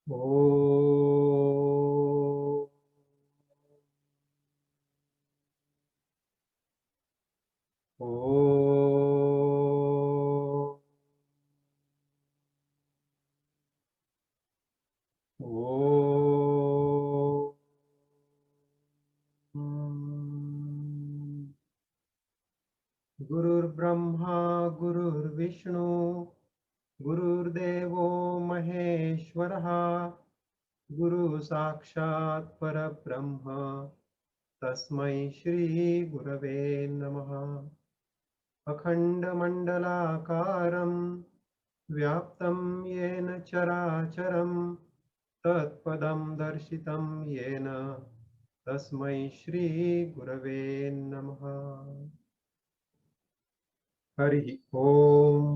ओ ओ ओ गुरुर्ब्रह्मा गुरुर्विष्णू गुरुर्देवो महेश्वरः गुरु साक्षात् परब्रह्म तस्मै श्री गुरवे नमः। अखण्डमण्डलाकारं व्याप्तं येन चराचरं तत्पदं दर्शितं येन तस्मै श्री गुरवे नमः। हरि ओम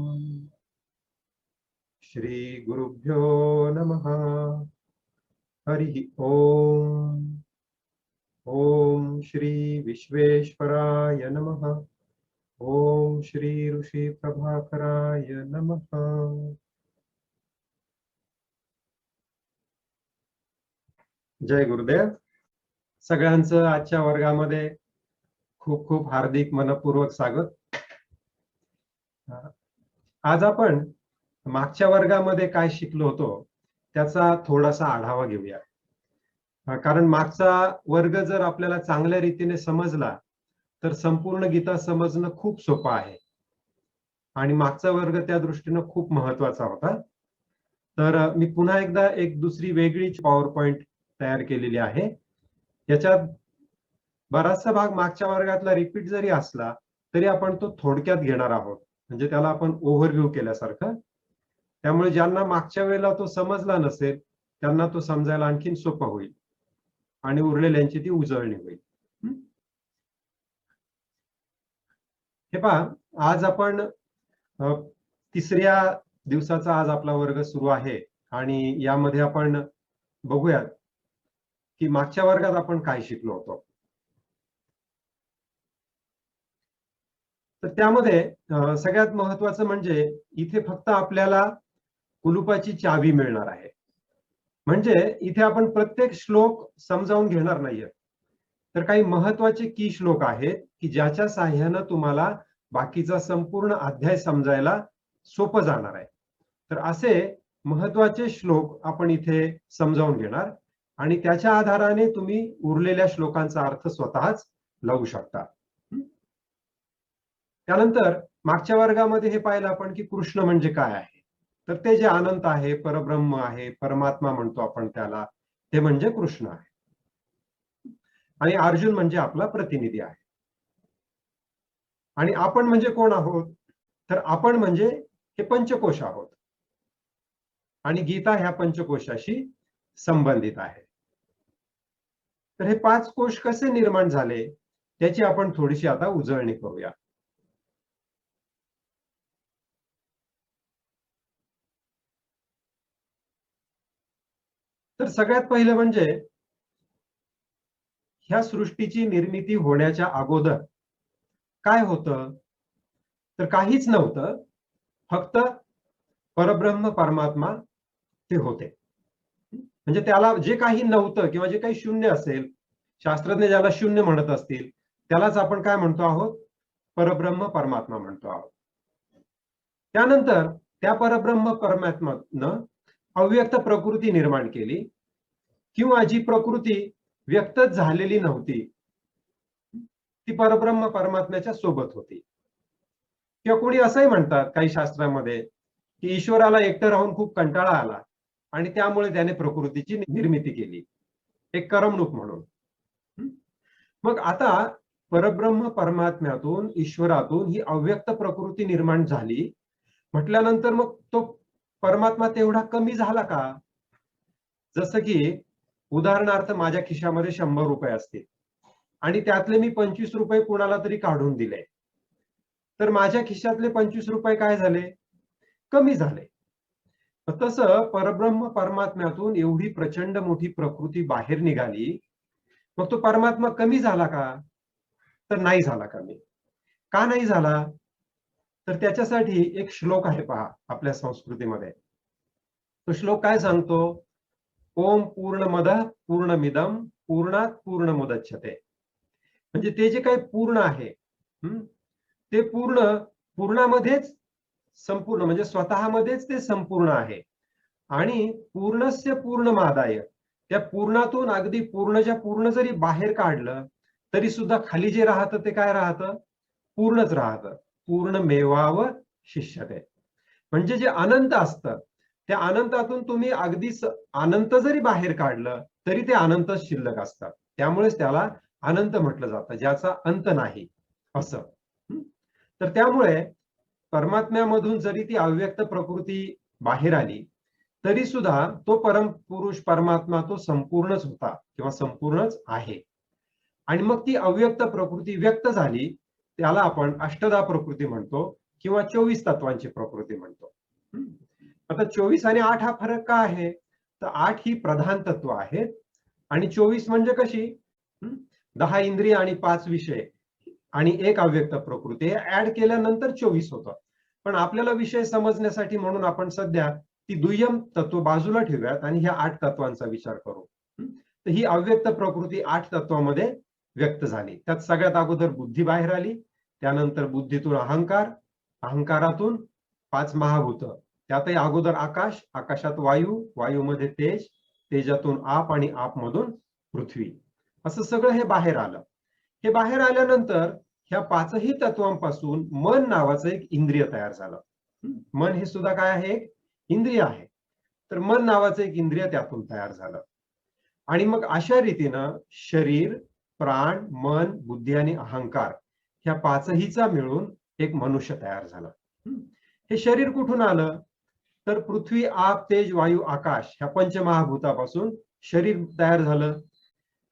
श्री गुरुभ्यो नमः। हरि ओम ओम श्री विश्वेश्वराय नमः। ओम श्री ऋषी प्रभाकराय नमः। जय गुरुदेव। सगळ्यांचं आजच्या वर्गामध्ये खूप खूप हार्दिक मनपूर्वक स्वागत। आज आपण मागच्या वर्गामध्ये काय शिकलो होतो त्याचा थोडासा आढावा घेऊया। कारण मागचा वर्ग जर आपल्याला चांगल्या रीतीने समजला तर संपूर्ण गीता समजणं खूप सोपं आहे आणि मागचा वर्ग त्या दृष्टीने खूप महत्त्वाचा होता। तर मी पुन्हा एकदा एक दुसरी वेगळी पॉवर पॉइंट तयार केलेली आहे। याच्यात बराचसा भाग मागच्या वर्गातला रिपीट जरी असला तरी आपण तो थोडक्यात घेणार आहोत, म्हणजे त्याला आपण ओव्हरव्ह्यू केल्यासारखं। त्यामुळे ज्यांना मागच्या वेळेला तो समजला नसेल त्यांना तो समजायला आणखीन सोपं होईल आणि उरलेल्यांची ती उजळणी होईल। हे पहा, आज आपण तिसऱ्या दिवसाचा आज आपला वर्ग सुरू आहे आणि यामध्ये आपण बघूयात की मागच्या वर्गात आपण काय शिकलो होतो। तर त्यामध्ये सगळ्यात महत्त्वाचं म्हणजे इथे फक्त आपल्याला कुलुपाची चावी मिळणार आहे। म्हणजे इथे आपण प्रत्येक श्लोक समजावून घेणार नाहीये, तर काही महत्त्वाचे की श्लोक आहेत की ज्याच्या साहाय्याने तुम्हाला बाकीचा संपूर्ण अध्याय समजायला सोपं जाणार आहे। तर असे महत्त्वाचे श्लोक आपण इथे समजावून घेणार आणि त्याच्या आधाराने तुम्ही उरलेल्या श्लोकांचा अर्थ स्वतःच लावू शकता। त्यानंतर मागच्या वर्गामध्ये हे पाहिलं आपण की कृष्ण म्हणजे काय आहे। तर ते जे अनंत आहे, परब्रह्म आहे, परमात्मा म्हणतो आपण त्याला, ते म्हणजे कृष्ण आहे। आणि अर्जुन म्हणजे आपला प्रतिनिधी आहे। आणि आपण म्हणजे कोण आहोत, तर आपण म्हणजे हे पंचकोश आहोत आणि गीता ह्या पंचकोशाशी संबंधित आहे। तर हे पाच कोश कसे निर्माण झाले त्याची आपण थोडीशी आता उजळणी करूया। तर सगळ्यात पहिलं म्हणजे ह्या सृष्टीची निर्मिती होण्याच्या अगोदर काय होतं, तर काहीच नव्हतं, फक्त परब्रह्म परमात्मा ते होते। म्हणजे त्याला जे काही नव्हतं किंवा जे काही शून्य असेल, शास्त्रज्ञ ज्याला शून्य म्हणत असतील त्यालाच आपण काय म्हणतो आहोत, परब्रह्म परमात्मा म्हणतो आहोत। त्यानंतर त्या परब्रह्म परमात्म्यानं अव्यक्त प्रकृती निर्माण केली किंवा जी प्रकृती व्यक्तच झालेली नव्हती ती परब्रह्म परमात्म्याच्या सोबत होती। किंवा कोणी असंही म्हणतात काही शास्त्रामध्ये की ईश्वराला एकटं राहून खूप कंटाळा आला आणि त्यामुळे त्याने प्रकृतीची निर्मिती केली, एक करमणूक म्हणून। मग आता परब्रह्म परमात्म्यातून, ईश्वरातून ही अव्यक्त प्रकृती निर्माण झाली म्हटल्यानंतर मग तो परमात्मा तेवढा कमी झाला का? जसं की उदाहरणार्थ माझ्या खिशामध्ये 100 रुपये असतील आणि त्यातले मी 25 रुपये कोणाला तरी काढून दिले, तर माझ्या खिशातले 25 रुपये काय झाले, कमी झाले। तसं परब्रह्म परमात्म्यातून एवढी प्रचंड मोठी प्रकृती बाहेर निघाली, मग तो परमात्मा कमी झाला का? तर नाही झाला कमी। का नाही झाला? तर त्याच्यासाठी एक श्लोक आहे पहा आपल्या संस्कृतीमध्ये। तो श्लोक काय सांगतो, ओम पूर्णमद पूर्णमिदम पूर्णात पूर्णमुदच्यते. म्हणजे ते जे काही पूर्ण आहे ते पूर्णामध्येच संपूर्ण, म्हणजे स्वतःमध्येच ते संपूर्ण आहे. आणि पूर्णस्य पूर्णमादाय, त्या पूर्णातून अगदी पूर्णच्या पूर्ण जरी बाहेर काढलं तरी सुद्धा खाली जे राहतं ते काय राहतं? पूर्णच राहतं. पूर्णमेवाव शिष्यते. म्हणजे जे अनंत असतं त्या अनंतातून तुम्ही अगदी अनंत जरी बाहेर काढलं तरी ते अनंतच शिल्लक असतात. त्यामुळेच त्याला अनंत म्हटलं जातं, ज्याचा अंत नाही असं. तर त्यामुळे परमात्म्यामधून जरी ती अव्यक्त प्रकृती बाहेर आली तरी सुद्धा तो परमपुरुष परमात्मा तो संपूर्णच होता किंवा संपूर्णच आहे. आणि मग ती अव्यक्त प्रकृती व्यक्त झाली, त्याला आपण अष्टधा प्रकृती म्हणतो किंवा 24 तत्वांची प्रकृती म्हणतो. आता 24 आणि 8 हा फरक काय आहे? तर 8 ही प्रधान तत्व आहेत आणि 24 म्हणजे कशी 10 इंद्रिय आणि 5 विषय आणि एक अव्यक्त प्रकृती हे ऍड केल्यानंतर 24 होतं. पण आपल्याला विषय समजण्यासाठी म्हणून आपण सध्या ती दुय्यम तत्व बाजूला ठेवूयात आणि ह्या 8 तत्वांचा विचार करू. तर ही अव्यक्त प्रकृती 8 तत्वामध्ये व्यक्त झाली. त्यात सगळ्यात अगोदर बुद्धी बाहेर आली, त्यानंतर बुद्धीतून अहंकार, अहंकारातून 5 महाभूत, त्यातही अगोदर आकाश, आकाशात वायू, वायूमध्ये तेज, तेजातून आप आणि आपमधून पृथ्वी, असं सगळं हे बाहेर आलं. हे बाहेर आल्यानंतर ह्या 5ही तत्वांपासून मन नावाचं एक इंद्रिय तयार झालं. मन हे सुद्धा काय आहे? एक इंद्रिय आहे. तर मन नावाचं एक इंद्रिय त्यातून तयार झालं. आणि मग अशा रीतीनं शरीर, प्राण, मन, बुद्धी आणि अहंकार ह्या 5हीचा मिळून एक मनुष्य तयार झाला. हे शरीर कुठून आलं? तर पृथ्वी, आप, तेज, वायू, आकाश ह्या पंचमहाभूतापासून शरीर तयार झालं.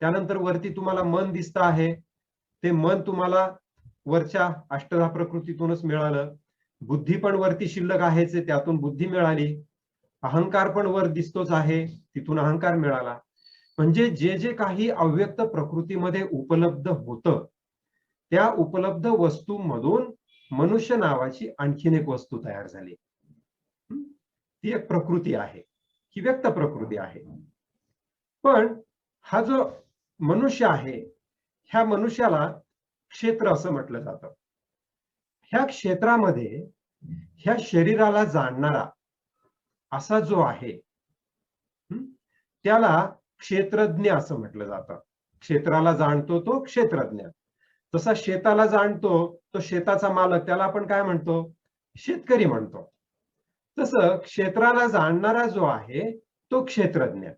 त्यानंतर वरती तुम्हाला मन दिसतं आहे, ते मन तुम्हाला वरच्या अष्टधा प्रकृतीतूनच मिळालं. बुद्धी पण वरती शिल्लक आहेच, त्यातून बुद्धी मिळाली. अहंकार पण वर दिसतोच आहे, तिथून अहंकार मिळाला. म्हणजे जे जे काही अव्यक्त प्रकृतीमध्ये उपलब्ध होतं त्या उपलब्ध वस्तूंमधून मनुष्य नावाची आणखीन एक वस्तू तयार झाली. ती एक प्रकृती आहे, ही व्यक्त प्रकृती आहे. पण हा जो मनुष्य आहे ह्या मनुष्याला क्षेत्र असं म्हटलं जातं. ह्या क्षेत्रामध्ये ह्या शरीराला जाणणारा असा जो आहे त्याला क्षेत्रज्ञ असं म्हटलं जातं. क्षेत्राला जाणतो तो क्षेत्रज्ञ. जसा शेताला जाणतो तो शेताचा मालक, त्याला आपण काय म्हणतो? शेतकरी म्हणतो. तसं क्षेत्राला जाणणारा जो आहे तो क्षेत्रज्ञ.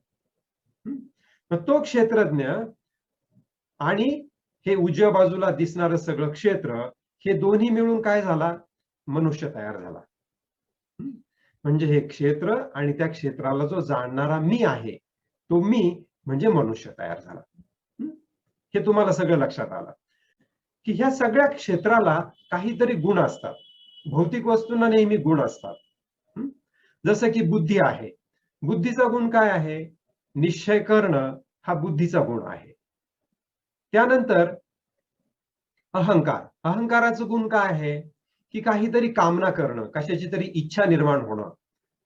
तो क्षेत्रज्ञ आणि हे उजव्या बाजूला दिसणारं सगळं क्षेत्र, हे दोन्ही मिळून काय झाला? मनुष्य तयार झाला. म्हणजे हे क्षेत्र आणि त्या क्षेत्राला जो जाणणारा मी आहे तो मी म्हणजे मनुष्य तयार झाला. हे तुम्हाला सगळं लक्षात आलं की ह्या सगळ्या क्षेत्राला काहीतरी गुण असतात. भौतिक वस्तूंना नेहमी गुण असतात. जसं की बुद्धी आहे, बुद्धीचा गुण काय आहे? निश्चय करणं हा बुद्धीचा गुण आहे. त्यानंतर अहंकार, अहंकाराचं गुण काय आहे? की काहीतरी कामना करणं, कशाची तरी इच्छा निर्माण होणं,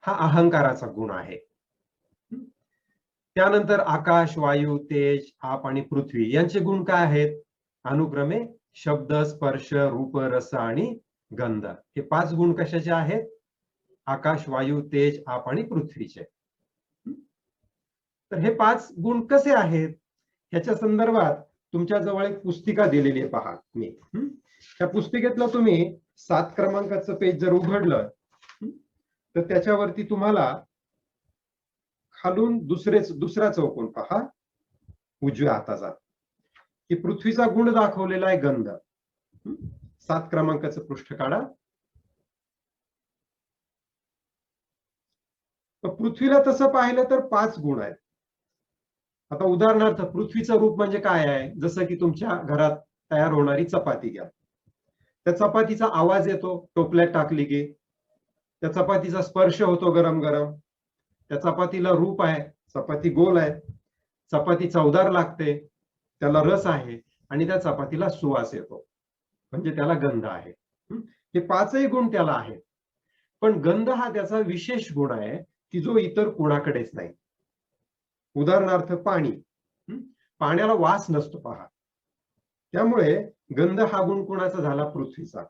हा अहंकाराचा गुण आहे. त्यानंतर आकाश, वायू, तेज, आप आणि पृथ्वी यांचे गुण काय आहेत? अनुक्रमे शब्द, स्पर्श, रूप, रस आणि गंध. हे 5 गुण कशाचे आहेत? आकाश, वायू, तेज, आप आणि पृथ्वीचे. तर हे 5 गुण कसे आहेत ह्याच्या संदर्भात तुमच्या जवळ एक पुस्तिका दिलेली आहे, पहा मी. त्या पुस्तिकेतलं तुम्ही 7 क्रमांकाचं पेज जर उघडलं तर त्याच्यावरती तुम्हाला खालून दुसरा चौकोन पहा उजव्या हाताचा, की पृथ्वीचा गुण दाखवलेला आहे गंध. 7 क्रमांकाचं पृष्ठ काढा. पृथ्वीला तसं पाहिलं तर 5 गुण आहेत. आता उदाहरणार्थ पृथ्वीचं रूप म्हणजे काय आहे? जसं की तुमच्या घरात तयार होणारी चपाती घ्या. त्या चपातीचा आवाज येतो टोपल्यात टाकली की, त्या चपातीचा स्पर्श होतो गरम गरम, त्या चपातीला रूप आहे, चपाती गोल आहे, चपाती चवदार लागते, त्याला रस आहे आणि त्या चपातीला सुवास येतो, म्हणजे त्याला गंध आहे. हे 5ही गुण त्याला आहेत. पण गंध हा त्याचा विशेष गुण आहे की जो इतर कुणाकडेच नाही. उदाहरणार्थ पाणी. पाण्याला वास नसतो पहा. त्यामुळे गंध हा गुण कोणाचा झाला? पृथ्वीचा.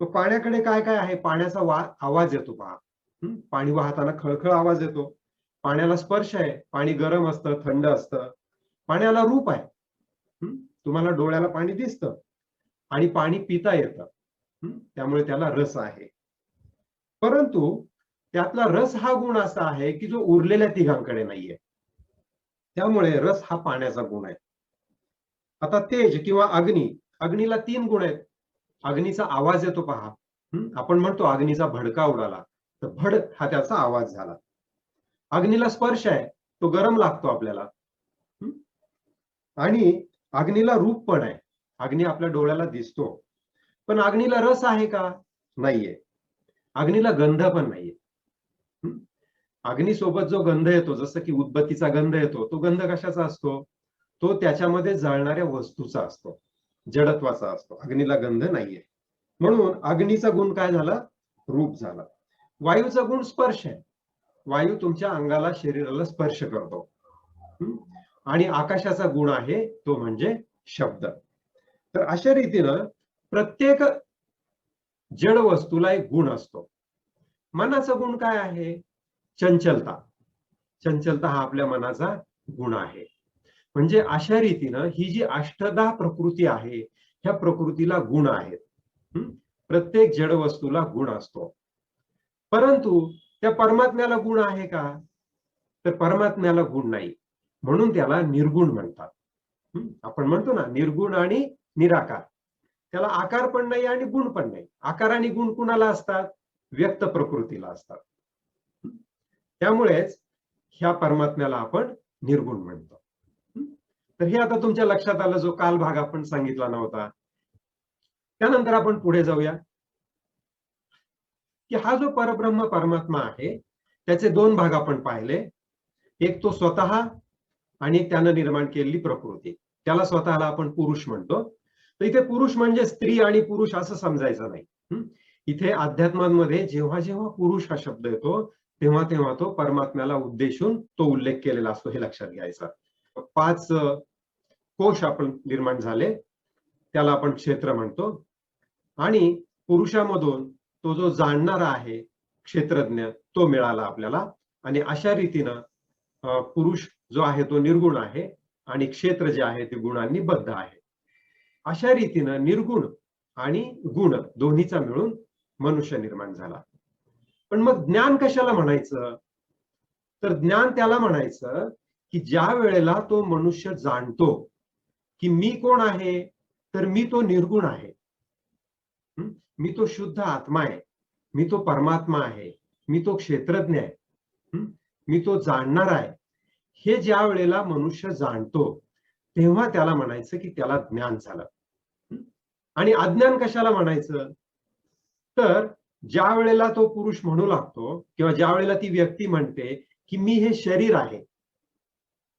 तो पाण्याकडे काय काय आहे? पाण्याचा आवाज येतो पहा. पाणी वाहताना खळखळ आवाज येतो. पाण्याला स्पर्श आहे. पाणी गरम असतं, थंड असतं. पाण्याला रूप आहे. तुम्हाला डोळ्याला पाणी दिसतं आणि पाणी पिता येतं. त्यामुळे त्याला रस आहे. परंतु त्यातला रस हा गुण असा आहे की जो उरलेल्या तिघांकडे नाहीये. त्यामुळे रस हा पाण्याचा गुण आहे. आता तेज किंवा अग्नी, अग्नीला 3 गुण आहेत. अग्नीचा आवाज येतो पहा. आपण म्हणतो अग्नीचा भडका उडाला, तर भड हा त्याचा आवाज झाला. अग्नीला स्पर्श आहे, तो गरम लागतो आपल्याला. आणि अग्नीला रूप पण आहे. अग्नी आपल्या डोळ्याला दिसतो. पण अग्नीला रस आहे का? नाहीये. अग्नीला गंध पण नाहीये. अग्नीसोबत जो गंध येतो, जसं की उदबत्तीचा गंध येतो, तो गंध कशाचा असतो? तो त्याच्यामध्ये जळणाऱ्या वस्तूचा असतो, जडत्वाचा असतो. अग्नीला गंध नाहीये. म्हणून अग्नीचा गुण काय झाला? रूप झाला. वायूचा गुण स्पर्श आहे. वायू तुमच्या अंगाला, शरीराला स्पर्श करतो. आणि आकाशाचा गुण आहे तो म्हणजे शब्द. तर अशा रीतीनं प्रत्येक जड वस्तूला एक गुण असतो. मनाचा गुण काय आहे? चंचलता. चंचलता हा आपल्या मनाचा गुण आहे. म्हणजे अशा रीतीनं ही जी अष्टधा प्रकृती आहे, ह्या प्रकृतीला गुण आहेत. प्रत्येक जड वस्तूला गुण असतो. परंतु त्या परमात्म्याला गुण आहे का? तर परमात्म्याला गुण नाही. म्हणून त्याला निर्गुण म्हणतात. आपण म्हणतो ना निर्गुण आणि निराकार. त्याला आकार पण नाही आणि गुण पण नाही. आकार आणि गुण कुणाला असतात? व्यक्त प्रकृतीला असतात. त्यामुळेच ह्या परमात्म्याला आपण निर्गुण म्हणतो. तर हे आता तुमच्या लक्षात आलं, जो काल भाग आपण सांगितला नव्हता. त्यानंतर आपण पुढे जाऊया की हा जो परब्रह्म परमात्मा आहे, त्याचे 2 भाग आपण पाहिले. एक तो स्वतः आणि त्यानं निर्माण केलेली प्रकृती. त्याला स्वतःला आपण पुरुष म्हणतो. तर इथे पुरुष म्हणजे स्त्री आणि पुरुष असं समजायचं नाही. इथे अध्यात्मांमध्ये जेव्हा जेव्हा पुरुष हा शब्द येतो, तेव्हा तेव्हा तो परमात्म्याला उद्देशून तो उल्लेख केलेला असतो, हे लक्षात घ्यायचं. 5 कोश आपण निर्माण झाले, त्याला आपण क्षेत्र म्हणतो. आणि पुरुषामधून तो जो जाणणारा आहे, क्षेत्रज्ञ, तो मिळाला आपल्याला. आणि अशा रीतीनं पुरुष जो आहे तो निर्गुण आहे आणि क्षेत्र जे आहे ते गुणांनी बद्ध आहे. अशा रीतीनं निर्गुण आणि गुण दोन्हीचा मिळून मनुष्य निर्माण झाला. पण मग ज्ञान कशाला म्हणायचं? तर ज्ञान त्याला म्हणायचं की ज्या वेळेला तो मनुष्य जाणतो की मी कोण आहे, तर मी तो निर्गुण आहे. मी तो शुद्ध आत्मा आहे. मी तो परमात्मा आहे. मी तो क्षेत्रज्ञ आहे. मी तो जाणणार आहे. हे ज्या वेळेला मनुष्य जाणतो, तेव्हा त्याला म्हणायचं की त्याला ज्ञान झालं. आणि अज्ञान कशाला म्हणायचं? तर ज्या वेळेला तो पुरुष म्हणू लागतो किंवा ज्या वेळेला ती व्यक्ती म्हणते की मी हे शरीर आहे.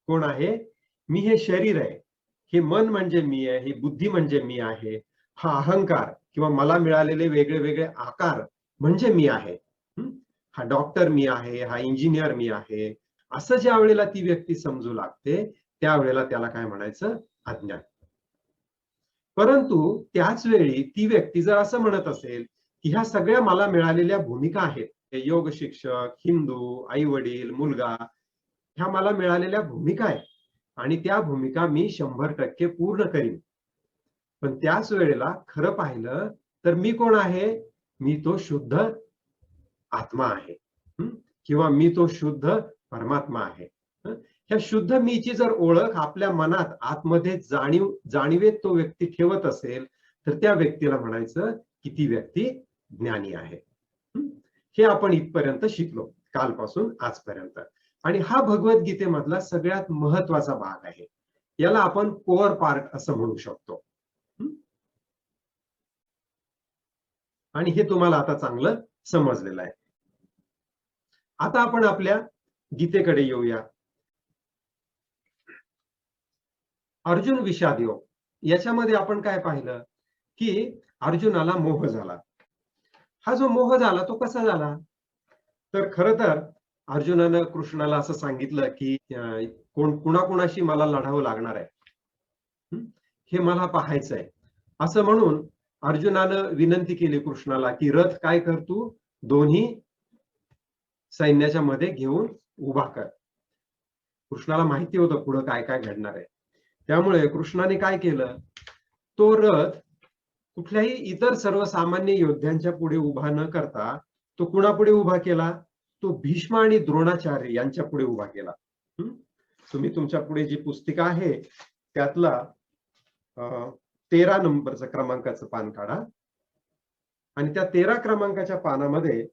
कोण आहे? मी हे शरीर आहे. हे मन म्हणजे मी आहे. ही बुद्धी म्हणजे मी आहे. हा अहंकार किंवा मला मिळालेले वेगळे वेगळे आकार म्हणजे मी आहे. हा डॉक्टर मी आहे, हा इंजिनियर मी आहे. असं ज्या वेळेला ती व्यक्ती समजू लागते, त्यावेळेला त्याला काय म्हणायचं? अज्ञान. परंतु त्याच वेळी ती व्यक्ती जर असं म्हणत असेल की ह्या सगळ्या मला मिळालेल्या भूमिका आहेत, योग शिक्षक, हिंदू, आई वडील, मुलगा, ह्या मला मिळालेल्या भूमिका आहेत आणि त्या भूमिका मी 100% पूर्ण करीन. पण त्याच वेळेला खरं पाहिलं तर मी कोण आहे? मी तो शुद्ध आत्मा आहे. किंवा मी तो शुद्ध परमात्मा आहे. ह्या शुद्ध मीची जर ओळख आपल्या मनात आतमध्ये जाणीवेत तो व्यक्ती ठेवत असेल, तर त्या व्यक्तीला म्हणायचं की ती व्यक्ती ज्ञानी आहे. हे आपण इथपर्यंत शिकलो कालपासून आजपर्यंत. आणि हा भगवद्गीतेमधला सगळ्यात महत्वाचा भाग आहे. याला आपण कोअर पार्ट असं म्हणू शकतो. आणि हे तुम्हाला आता चांगलं समजलेलं आहे. आता आपण आपल्या गीतेकडे येऊया. अर्जुन विषाद योग, याच्यामध्ये आपण काय पाहिलं की अर्जुनाला मोह झाला. हा जो मोह झाला तो कसा झाला? तर खरं तर अर्जुनानं कृष्णाला असं सांगितलं की कुणाकुणाशी मला लढावं लागणार आहे, हे मला पाहायचंय. असं म्हणून अर्जुनानं विनंती केली कृष्णाला की रथ काय कर, तू दोन्ही सैन्याच्या मध्ये घेऊन उभा कर. कृष्णाला माहिती होतं पुढं काय काय घडणार आहे. त्यामुळे कृष्णाने काय केलं, तो रथ कुठल्याही इतर सर्वसामान्य योद्ध्यांच्या पुढे उभा न करता तो कुणापुढे उभा केला, तो भीष्म आणि द्रोणाचार्य यांच्या पुढे उभा केला. तुम्ही तुमच्या पुढे जी पुस्तिका आहे त्यातला 13 नंबरचं क्रमांकाचं पान काढा आणि त्या 13 क्रमांकाच्या पानामध्ये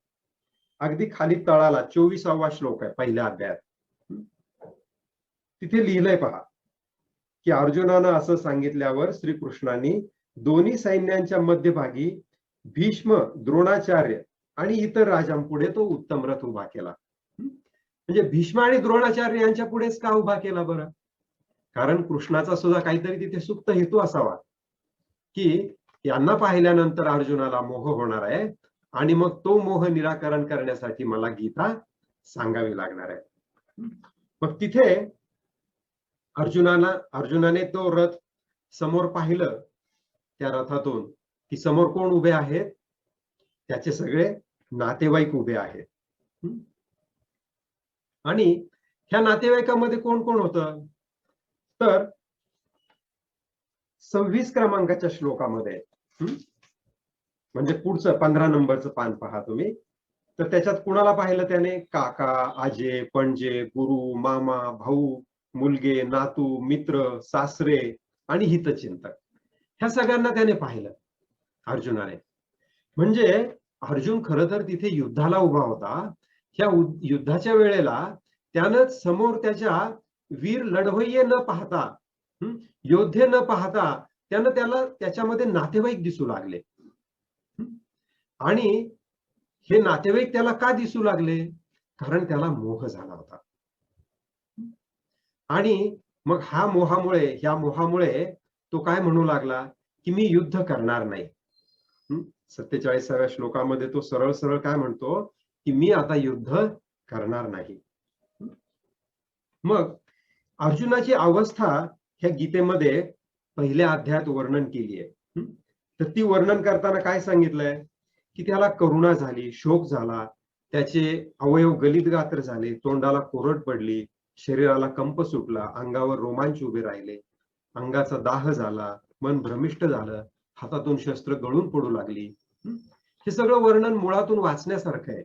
अगदी खाली तळाला 24वा श्लोक आहे पहिल्या अध्यायात. तिथे लिहिलंय पहा की अर्जुनानं असं सांगितल्यावर श्रीकृष्णांनी दोन्ही सैन्यांच्या मध्यभागी भीष्म, द्रोणाचार्य आणि इतर राजांपुढे तो उत्तम रथ उभा केला. म्हणजे भीष्म आणि द्रोणाचार्य यांच्या पुढेच का उभा केला बरं? कारण कृष्णाचा सुद्धा काहीतरी तिथे सुप्त हेतू असावा की यांना पाहिल्यानंतर अर्जुनाला मोह होणार आहे आणि मग तो मोह निराकरण करण्यासाठी मला गीता सांगावी लागणार आहे. मग तिथे अर्जुनाने तो रथ समोर पाहिलं. त्या रथातून की समोर कोण उभे आहेत, त्याचे सगळे नातेवाईक उभे आहेत. आणि ह्या नातेवाईकांमध्ये कोण कोण होतं, तर 26 क्रमांकाच्या श्लोकामध्ये म्हणजे पुढचं 15 नंबरचं पान पहा तुम्ही, तर त्याच्यात कुणाला पाहिलं त्याने, काका, आजे, पणजे, गुरु, मामा, भाऊ, मुलगे, नातू, मित्र, सासरे आणि हितचिंतक, ह्या सगळ्यांना त्याने पाहिलं अर्जुनाने. म्हणजे अर्जुन खरं तर तिथे युद्धाला उभा होता. ह्या युद्धाच्या वेळेला त्यानं समोर त्याच्या वीर लढवय्ये न पाहता, योद्धे न पाहता त्याला त्याच्यामध्ये नातेवाईक दिसू लागले. आणि हे नातेवाईक त्याला का दिसू लागले, कारण त्याला मोह झाला होता. आणि मग ह्या मोहामुळे तो काय म्हणू लागला की मी युद्ध करणार नाही. 47व्या श्लोकामध्ये तो सरळ सरळ काय म्हणतो की मी आता युद्ध करणार नाही. मग अर्जुनाची अवस्था ह्या गीतेमध्ये पहिल्या अध्यायात वर्णन केली आहे. तर ती वर्णन करताना काय सांगितलंय की त्याला करुणा झाली, शोक झाला, त्याचे अवयव गलितगात्र झाले, तोंडाला कोरड पडली, शरीराला कंप सुटला, अंगावर रोमांच उभे राहिले, अंगाचा दाह झाला, मन भ्रमिष्ट झालं, हातातून शस्त्र गळून पडू लागली. हे सगळं वर्णन मुळातून वाचण्यासारखं आहे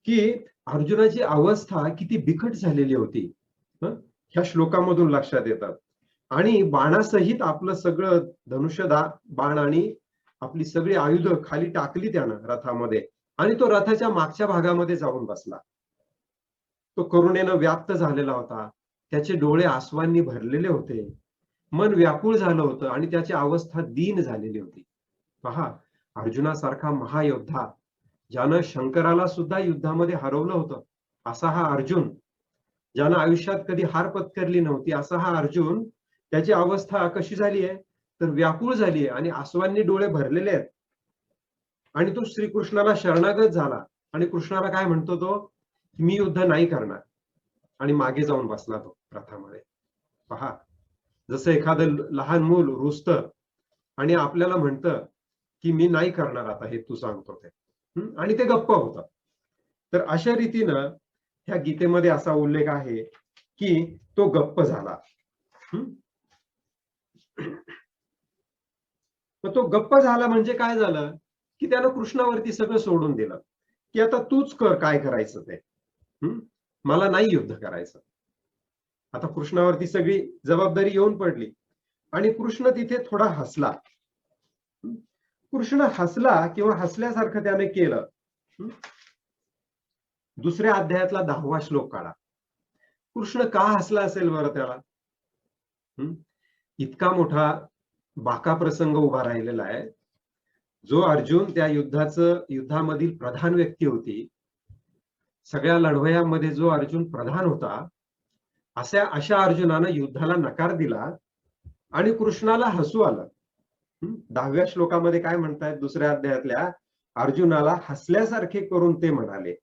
की अर्जुनाची अवस्था किती बिकट झालेली होती, ह्या श्लोकामधून लक्षात येतात. आणि बाणासहित आपलं सगळं धनुष्य बाण आणि आपली सगळी आयुध खाली टाकली त्यानं रथामध्ये आणि तो रथाच्या मागच्या भागामध्ये जाऊन बसला. तो करुणेनं व्याप्त झालेला होता, त्याचे डोळे आसवांनी भरलेले होते, मन व्याकुळ झालं होतं आणि त्याची अवस्था दीन झालेली होती. पहा, अर्जुनासारखा महायोद्धा, ज्यानं शंकराला सुद्धा युद्धामध्ये हरवलं होतं, असा हा अर्जुन, ज्यानं आयुष्यात कधी हार पत्करली नव्हती, असा हा अर्जुन, त्याची अवस्था कशी झाली आहे, तर व्याकुळ झाली आहे आणि आसवांनी डोळे भरलेले आहेत. आणि तो श्रीकृष्णाला शरणागत झाला आणि कृष्णाला काय म्हणतो तो, मी युद्ध नाही करणार, आणि मागे जाऊन बसला तो रथामध्ये. पहा, जसं एखादं लहान मूल रुसतं आणि आपल्याला म्हणतं की मी नाही करणार आता हे तू सांगतो ते, आणि ते गप्प होतं. तर अशा रीतीनं ह्या गीतेमध्ये असा उल्लेख आहे की तो गप्प झाला. मग तो गप्प झाला म्हणजे काय झालं की त्यानं कृष्णावरती सगळं सोडून दिलं की आता तूच कर काय करायचं ते, मला नाही युद्ध करायचं. आता कृष्णावरती सगळी जबाबदारी येऊन पडली आणि कृष्ण तिथे थोडा हसला. कृष्ण हसला किंवा हसल्यासारखं त्याने केलं. दुसऱ्या अध्यायातला 10वा श्लोक काढा. कृष्ण का हसला असेल बरं त्याला? इतका मोठा बाका प्रसंग उभा राहिलेला आहे. जो अर्जुन त्या युद्धामधील प्रधान व्यक्ती होती, सगळ्या लढवयांमध्ये जो अर्जुन प्रधान होता, अशा अर्जुनानं युद्धाला नकार दिला आणि कृष्णाला हसू आलं. 10व्या श्लोकामध्ये काय म्हणतायत दुसऱ्या अध्यायातल्या, अर्जुनाला हसल्यासारखे करून ते म्हणाले.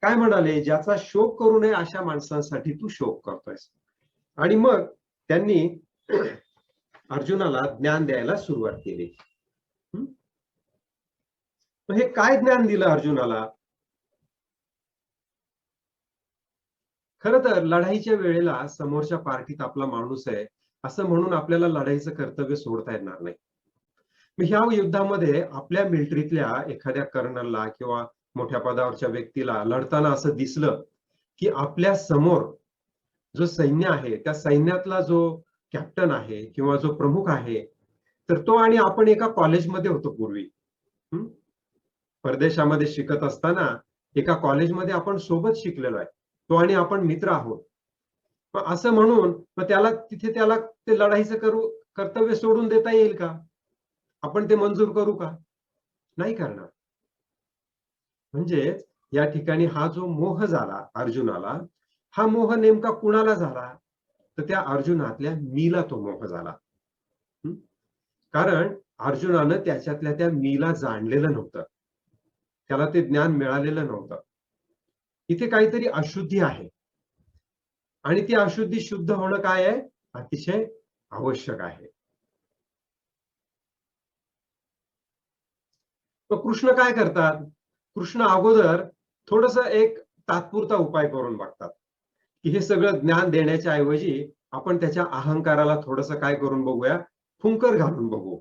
काय म्हणाले, ज्याचा शोक करू नये अशा माणसांसाठी तू शोक करतोयस. आणि मग त्यांनी अर्जुनाला ज्ञान द्यायला सुरुवात केली. हे काय ज्ञान दिलं अर्जुनाला? खर तर लढाईच्या वेळेला समोरच्या पार्टीत आपला माणूस आहे असं म्हणून आपल्याला लढाईचं कर्तव्य सोडता येणार नाही. मग ह्या युद्धामध्ये आपल्या मिलिटरीतल्या एखाद्या कर्नलला किंवा मोठ्या पदावरच्या व्यक्तीला लढताना असं दिसलं की आपल्या समोर जो सैन्य आहे त्या सैन्यातला जो कॅप्टन आहे किंवा जो प्रमुख आहे, तर तो आणि आपण एका कॉलेजमध्ये होतो पूर्वी. परदेशामध्ये शिकत असताना एका कॉलेजमध्ये आपण सोबत शिकलेलो आहे. तो आणि आपण मित्र आहोत. मग असं म्हणून मग त्याला ते लढाईचं कर्तव्य सोडून देता येईल का? आपण ते मंजूर करू का? नाही करणार. म्हणजे या ठिकाणी हा जो मोह झाला अर्जुनाला, हा मोह नेमका कुणाला झाला? तर त्या अर्जुनातल्या मीला तो मोह झाला. कारण अर्जुनानं त्याच्यातल्या त्या मीला जाणलेलं नव्हतं. त्याला ते ज्ञान मिळालेलं नव्हतं. इथे काहीतरी अशुद्धी आहे आणि ती अशुद्धी शुद्ध होणं काय आहे? अतिशय आवश्यक आहे. तर कृष्ण काय करतात? कृष्ण अगोदर थोडस एक तात्पुरता उपाय करून बघतात की हे सगळं ज्ञान देण्याच्या ऐवजी आपण त्याच्या अहंकाराला थोडस काय करून बघूया, फुंकर घालून बघू.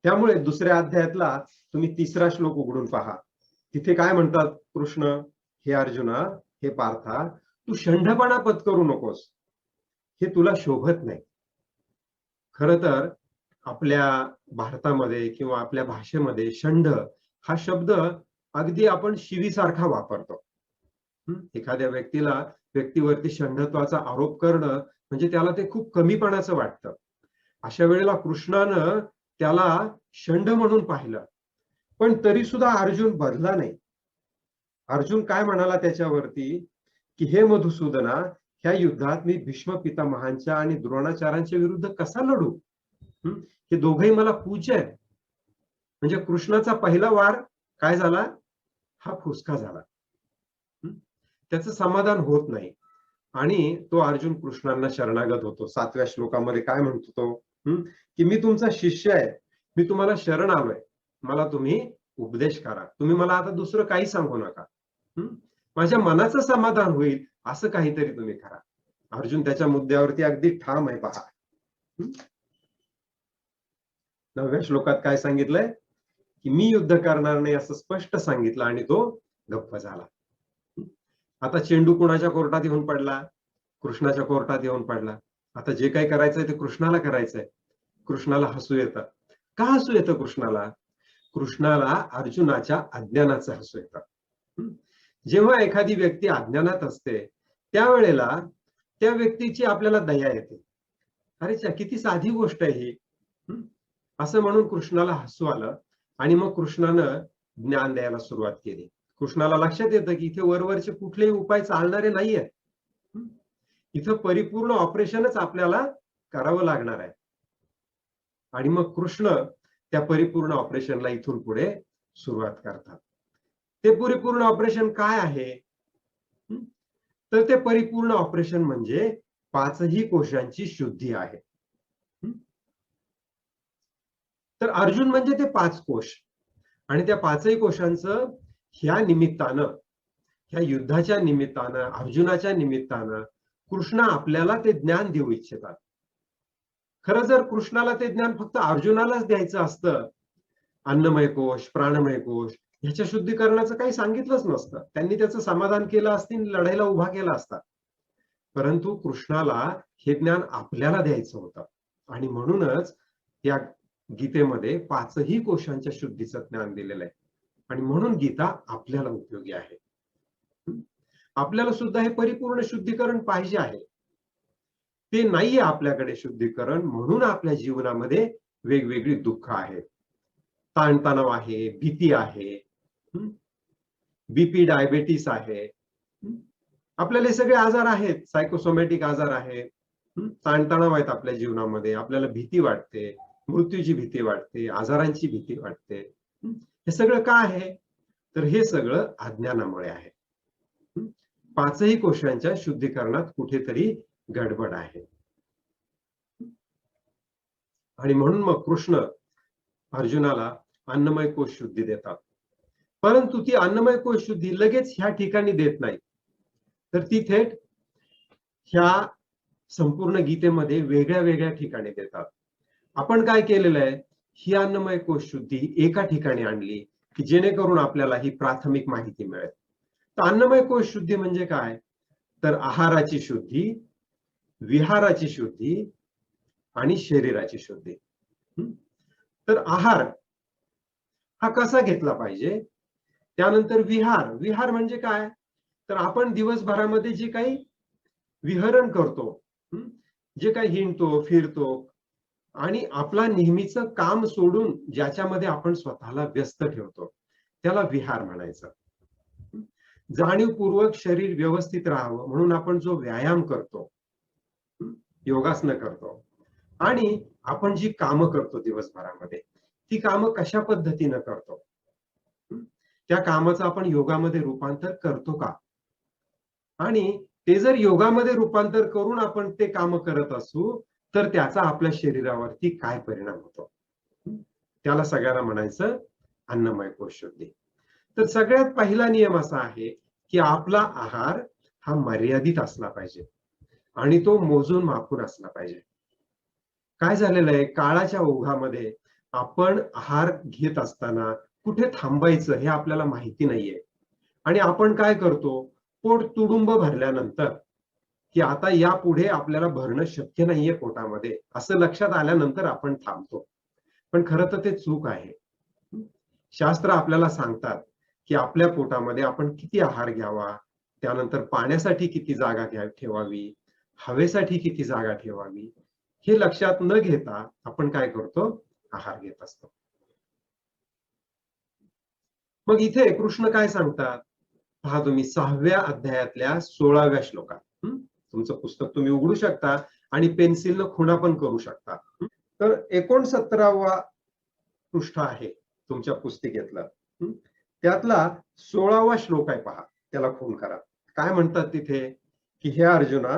त्यामुळे दुसऱ्या अध्यायातला तुम्ही 3रा श्लोक उघडून पहा. तिथे काय म्हणतात कृष्ण? हे अर्जुना, हे पार्था, तू शंढपणा पत्करू नकोस, हे तुला शोभत नाही. खर तर आपल्या भारतामध्ये किंवा आपल्या भाषेमध्ये शंढ हा शब्द अगदी आपण शिवीसारखा वापरतो. एखाद्या व्यक्तीवरती शंढत्वाचा आरोप करणं म्हणजे त्याला ते खूप कमीपणाचं वाटतं. अशा वेळेला कृष्णानं त्याला शंढ म्हणून पाहिलं, पण तरी सुद्धा अर्जुन बदला नाही. अर्जुन काय म्हणाला त्याच्यावरती की हे मधुसूदना, ह्या युद्धात मी भीष्म पितामहांच्या आणि द्रोणाचार्यांच्या विरुद्ध कसा लढू? हे दोघेही मला पूज्य आहेत. म्हणजे कृष्णाचा पहिला वार काय झाला? हा फुसका झाला. त्याचं समाधान होत नाही आणि तो अर्जुन कृष्णांना शरणागत होतो. 7व्या श्लोकामध्ये काय म्हणतो तो? की मी तुमचा शिष्य आहे, मी तुम्हाला शरण आलोय, मला तुम्ही उपदेश करा, तुम्ही मला आता दुसरं काही सांगू नका, माझ्या मनाचं समाधान होईल असं काहीतरी तुम्ही करा. अर्जुन त्याच्या मुद्द्यावरती अगदी ठाम आहे. पहा 9व्या श्लोकात काय सांगितलंय की मी युद्ध करणार नाही असं स्पष्ट सांगितलं आणि तो गप्प झाला. आता चेंडू कुणाच्या कोर्टात येऊन पडला? कृष्णाच्या कोर्टात येऊन पडला. आता जे काही करायचंय ते कृष्णाला करायचंय. कृष्णाला हसू येतं. का हसू येतं कृष्णाला? कृष्णाला अर्जुनाच्या अज्ञानाचं हसू येतं. जेव्हा एखादी व्यक्ती अज्ञानात असते त्यावेळेला त्या व्यक्तीची आपल्याला दया येते. अरे किती साधी गोष्ट आहे ही, असं म्हणून कृष्णाला हसू आलं आणि मग कृष्णानं ज्ञान द्यायला सुरुवात केली. कृष्णाला लक्षात येतं की इथे वरवरचे कुठलेही उपाय चालणारे नाहीये. इथं परिपूर्ण ऑपरेशनच आपल्याला करावं लागणार आहे. आणि मग कृष्ण त्या परिपूर्ण ऑपरेशनला इथून पुढे सुरुवात करतात. ते परिपूर्ण ऑपरेशन काय आहे? तर ते परिपूर्ण ऑपरेशन म्हणजे 5ही कोशांची शुद्धी आहे. तर अर्जुन म्हणजे ते 5 कोश आणि त्या 5ही कोशांचं ह्या निमित्तानं, ह्या युद्धाच्या निमित्तानं, अर्जुनाच्या निमित्तानं कृष्ण आपल्याला ते ज्ञान देऊ इच्छितात. खरं जर कृष्णाला ते ज्ञान फक्त अर्जुनालाच द्यायचं असतं, अन्नमय कोश, प्राणमय कोश ह्याच्या शुद्धीकरणाचं काही सांगितलंच नसतं. त्यांनी त्याचं समाधान केलं असतं, लढाईला उभा केला असता. परंतु कृष्णाला हे ज्ञान आपल्याला द्यायचं होतं आणि म्हणूनच या गीतेमध्ये 5ही कोशांच्या शुद्धीचं ज्ञान दिलेलं आहे आणि म्हणून गीता आपल्याला उपयोगी आहे. आपल्याला सुद्धा हे परिपूर्ण शुद्धीकरण पाहिजे आहे. ते नाहीये आपल्याकडे शुद्धीकरण, म्हणून आपल्या जीवनामध्ये वेगवेगळी दुःख आहेत, ताणतणाव आहे, भीती आहे, बीपी डायबेटीस आहे, आपल्याला हे सगळे आजार आहेत, सायकोसोमॅटिक आजार आहेत, ताणतणाव आहेत आपल्या जीवनामध्ये, आपल्याला भीती वाटते, मृत्यूची भीती वाटते, आजारांची भीती वाटते. हे सगळं का आहे? तर हे सगळं अज्ञानामुळे आहे. पाचही कोशांच्या शुद्धीकरणात कुठेतरी गडबड आहे. आणि म्हणून मग कृष्ण अर्जुनाला अन्नमय कोश शुद्धी देतात. परंतु ती अन्नमय कोश शुद्धी लगेच ह्या ठिकाणी देत नाही, तर ती थेट ह्या संपूर्ण गीतेमध्ये वेगळ्या वेगळ्या ठिकाणी देतात. आपण काय केलेलं आहे, ही अन्नमय कोश शुद्धी एका ठिकाणी आणली की जेणेकरून आपल्याला ही प्राथमिक माहिती मिळेल. तर अन्नमय कोश शुद्धी म्हणजे काय, तर आहाराची शुद्धी, विहाराची शुद्धी आणि शरीराची शुद्धी. तर आहार हा कसा घेतला पाहिजे, त्यानंतर विहार. विहार म्हणजे काय, तर आपण दिवसभरामध्ये जे काही विहरण करतो, जे काही हिंडतो फिरतो आणि आपला नेहमीचं काम सोडून ज्याच्यामध्ये आपण स्वतःला व्यस्त ठेवतो, त्याला विहार म्हणायचं. जाणीवपूर्वक शरीर व्यवस्थित राहावं म्हणून आपण जो व्यायाम करतो, योगासनं करतो आणि आपण जी कामं करतो दिवसभरामध्ये, ती कामं कशा पद्धतीनं करतो, त्या कामाचं आपण योगामध्ये रूपांतर करतो का, आणि ते जर योगामध्ये रूपांतर करून आपण ते काम करत असू तर त्याचा आपल्या शरीरावरती काय परिणाम होतो, त्याला सगळ्यांना म्हणायचं अन्नमय कोश शुद्धी. तर सगळ्यात पहिला नियम असा आहे की आपला आहार हा मर्यादित असला पाहिजे आणि तो मोजून मापून असला पाहिजे. काय झालेलं आहे, काळाच्या ओघामध्ये आपण आहार घेत असताना कुठे थांबायचं हे आपल्याला माहिती नाहीये आणि आपण काय करतो, पोट तुडुंब भरल्यानंतर की आता यापुढे आपल्याला भरणं शक्य नाहीये पोटामध्ये असं लक्षात आल्यानंतर आपण थांबतो. पण खरं तर ते चूक आहे. शास्त्र आपल्याला सांगतात की आपल्या पोटामध्ये आपण किती आहार घ्यावा, त्यानंतर पाण्यासाठी किती जागा ठेवावी, हवेसाठी किती जागा ठेवावी, हे लक्षात न घेता आपण काय करतो, आहार घेत असतो. मग इथे कृष्ण काय सांगतात पहा तुम्ही 6व्या अध्यायातल्या 16व्या श्लोकात. तुमचं पुस्तक तुम्ही उघडू शकता आणि पेन्सिलनं खुणा पण करू शकता. तर 69वा पृष्ठ आहे तुमच्या पुस्तिकेतलं, त्यातला 16वा श्लोक आहे पहा, त्याला खून करा. काय म्हणतात तिथे की हे अर्जुना,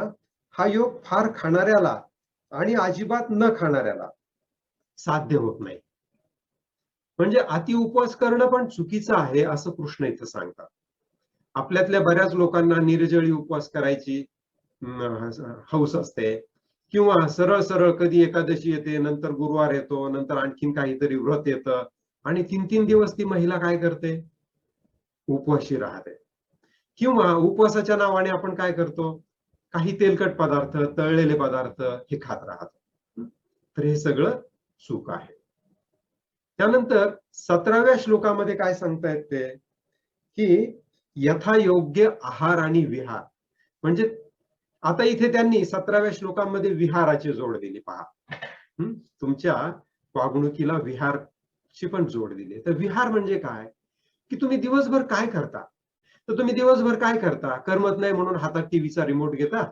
हा योग फार खाणाऱ्याला आणि अजिबात न खाणाऱ्याला साध्य होत नाही. म्हणजे अति उपवास करणं पण चुकीचं आहे असं कृष्ण इथं सांगतात. आपल्यातल्या बऱ्याच लोकांना निर्जळी उपवास करायची हौस असते किंवा सरळ सरळ कधी एकादशी येते, नंतर गुरुवार येतो, नंतर आणखीन काहीतरी व्रत येतं आणि 3-3 दिवस ती महिला काय करते, उपवाशी राहते. किंवा उपवासाच्या नावाने आपण काय करतो, काही तेलकट पदार्थ, तळलेले पदार्थ हे खात राहतो. तर हे सगळं चूक आहे. त्यानंतर 17व्या श्लोकामध्ये काय सांगतायत ते की यथायोग्य आहार आणि विहार. म्हणजे आता इथे त्यांनी 17व्या श्लोकामध्ये विहाराची जोड दिली पहा. तुमच्या वागणुकीला विहारची पण जोड दिली. तर विहार म्हणजे काय की तुम्ही दिवसभर काय करता, तर तुम्ही दिवसभर काय करता, करमत नाही म्हणून हातात टीव्हीचा रिमोट घेता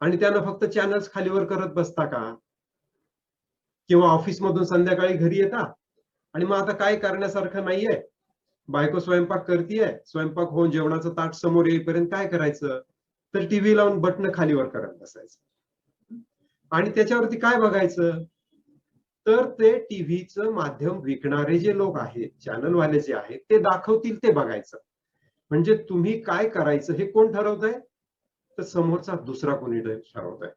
आणि त्यानं फक्त चॅनल्स खालीवर करत बसता का, किंवा ऑफिस मधून संध्याकाळी घरी येता आणि मग आता काय करण्यासारखं नाहीये, बायको स्वयंपाक करतीये, स्वयंपाक होऊन जेवणाचं ताट समोर येईपर्यंत काय करायचं, तर टीव्ही लावून बटन खालीवर करत बसायचं आणि त्याच्यावरती काय बघायचं, तर ते टीव्हीचं माध्यम विकणारे जे लोक आहेत, चॅनलवाले जे आहेत, ते दाखवतील ते बघायचं. म्हणजे तुम्ही काय करायचं हे कोण ठरवतंय, तर समोरचा दुसरा कोणी ठरवतंय.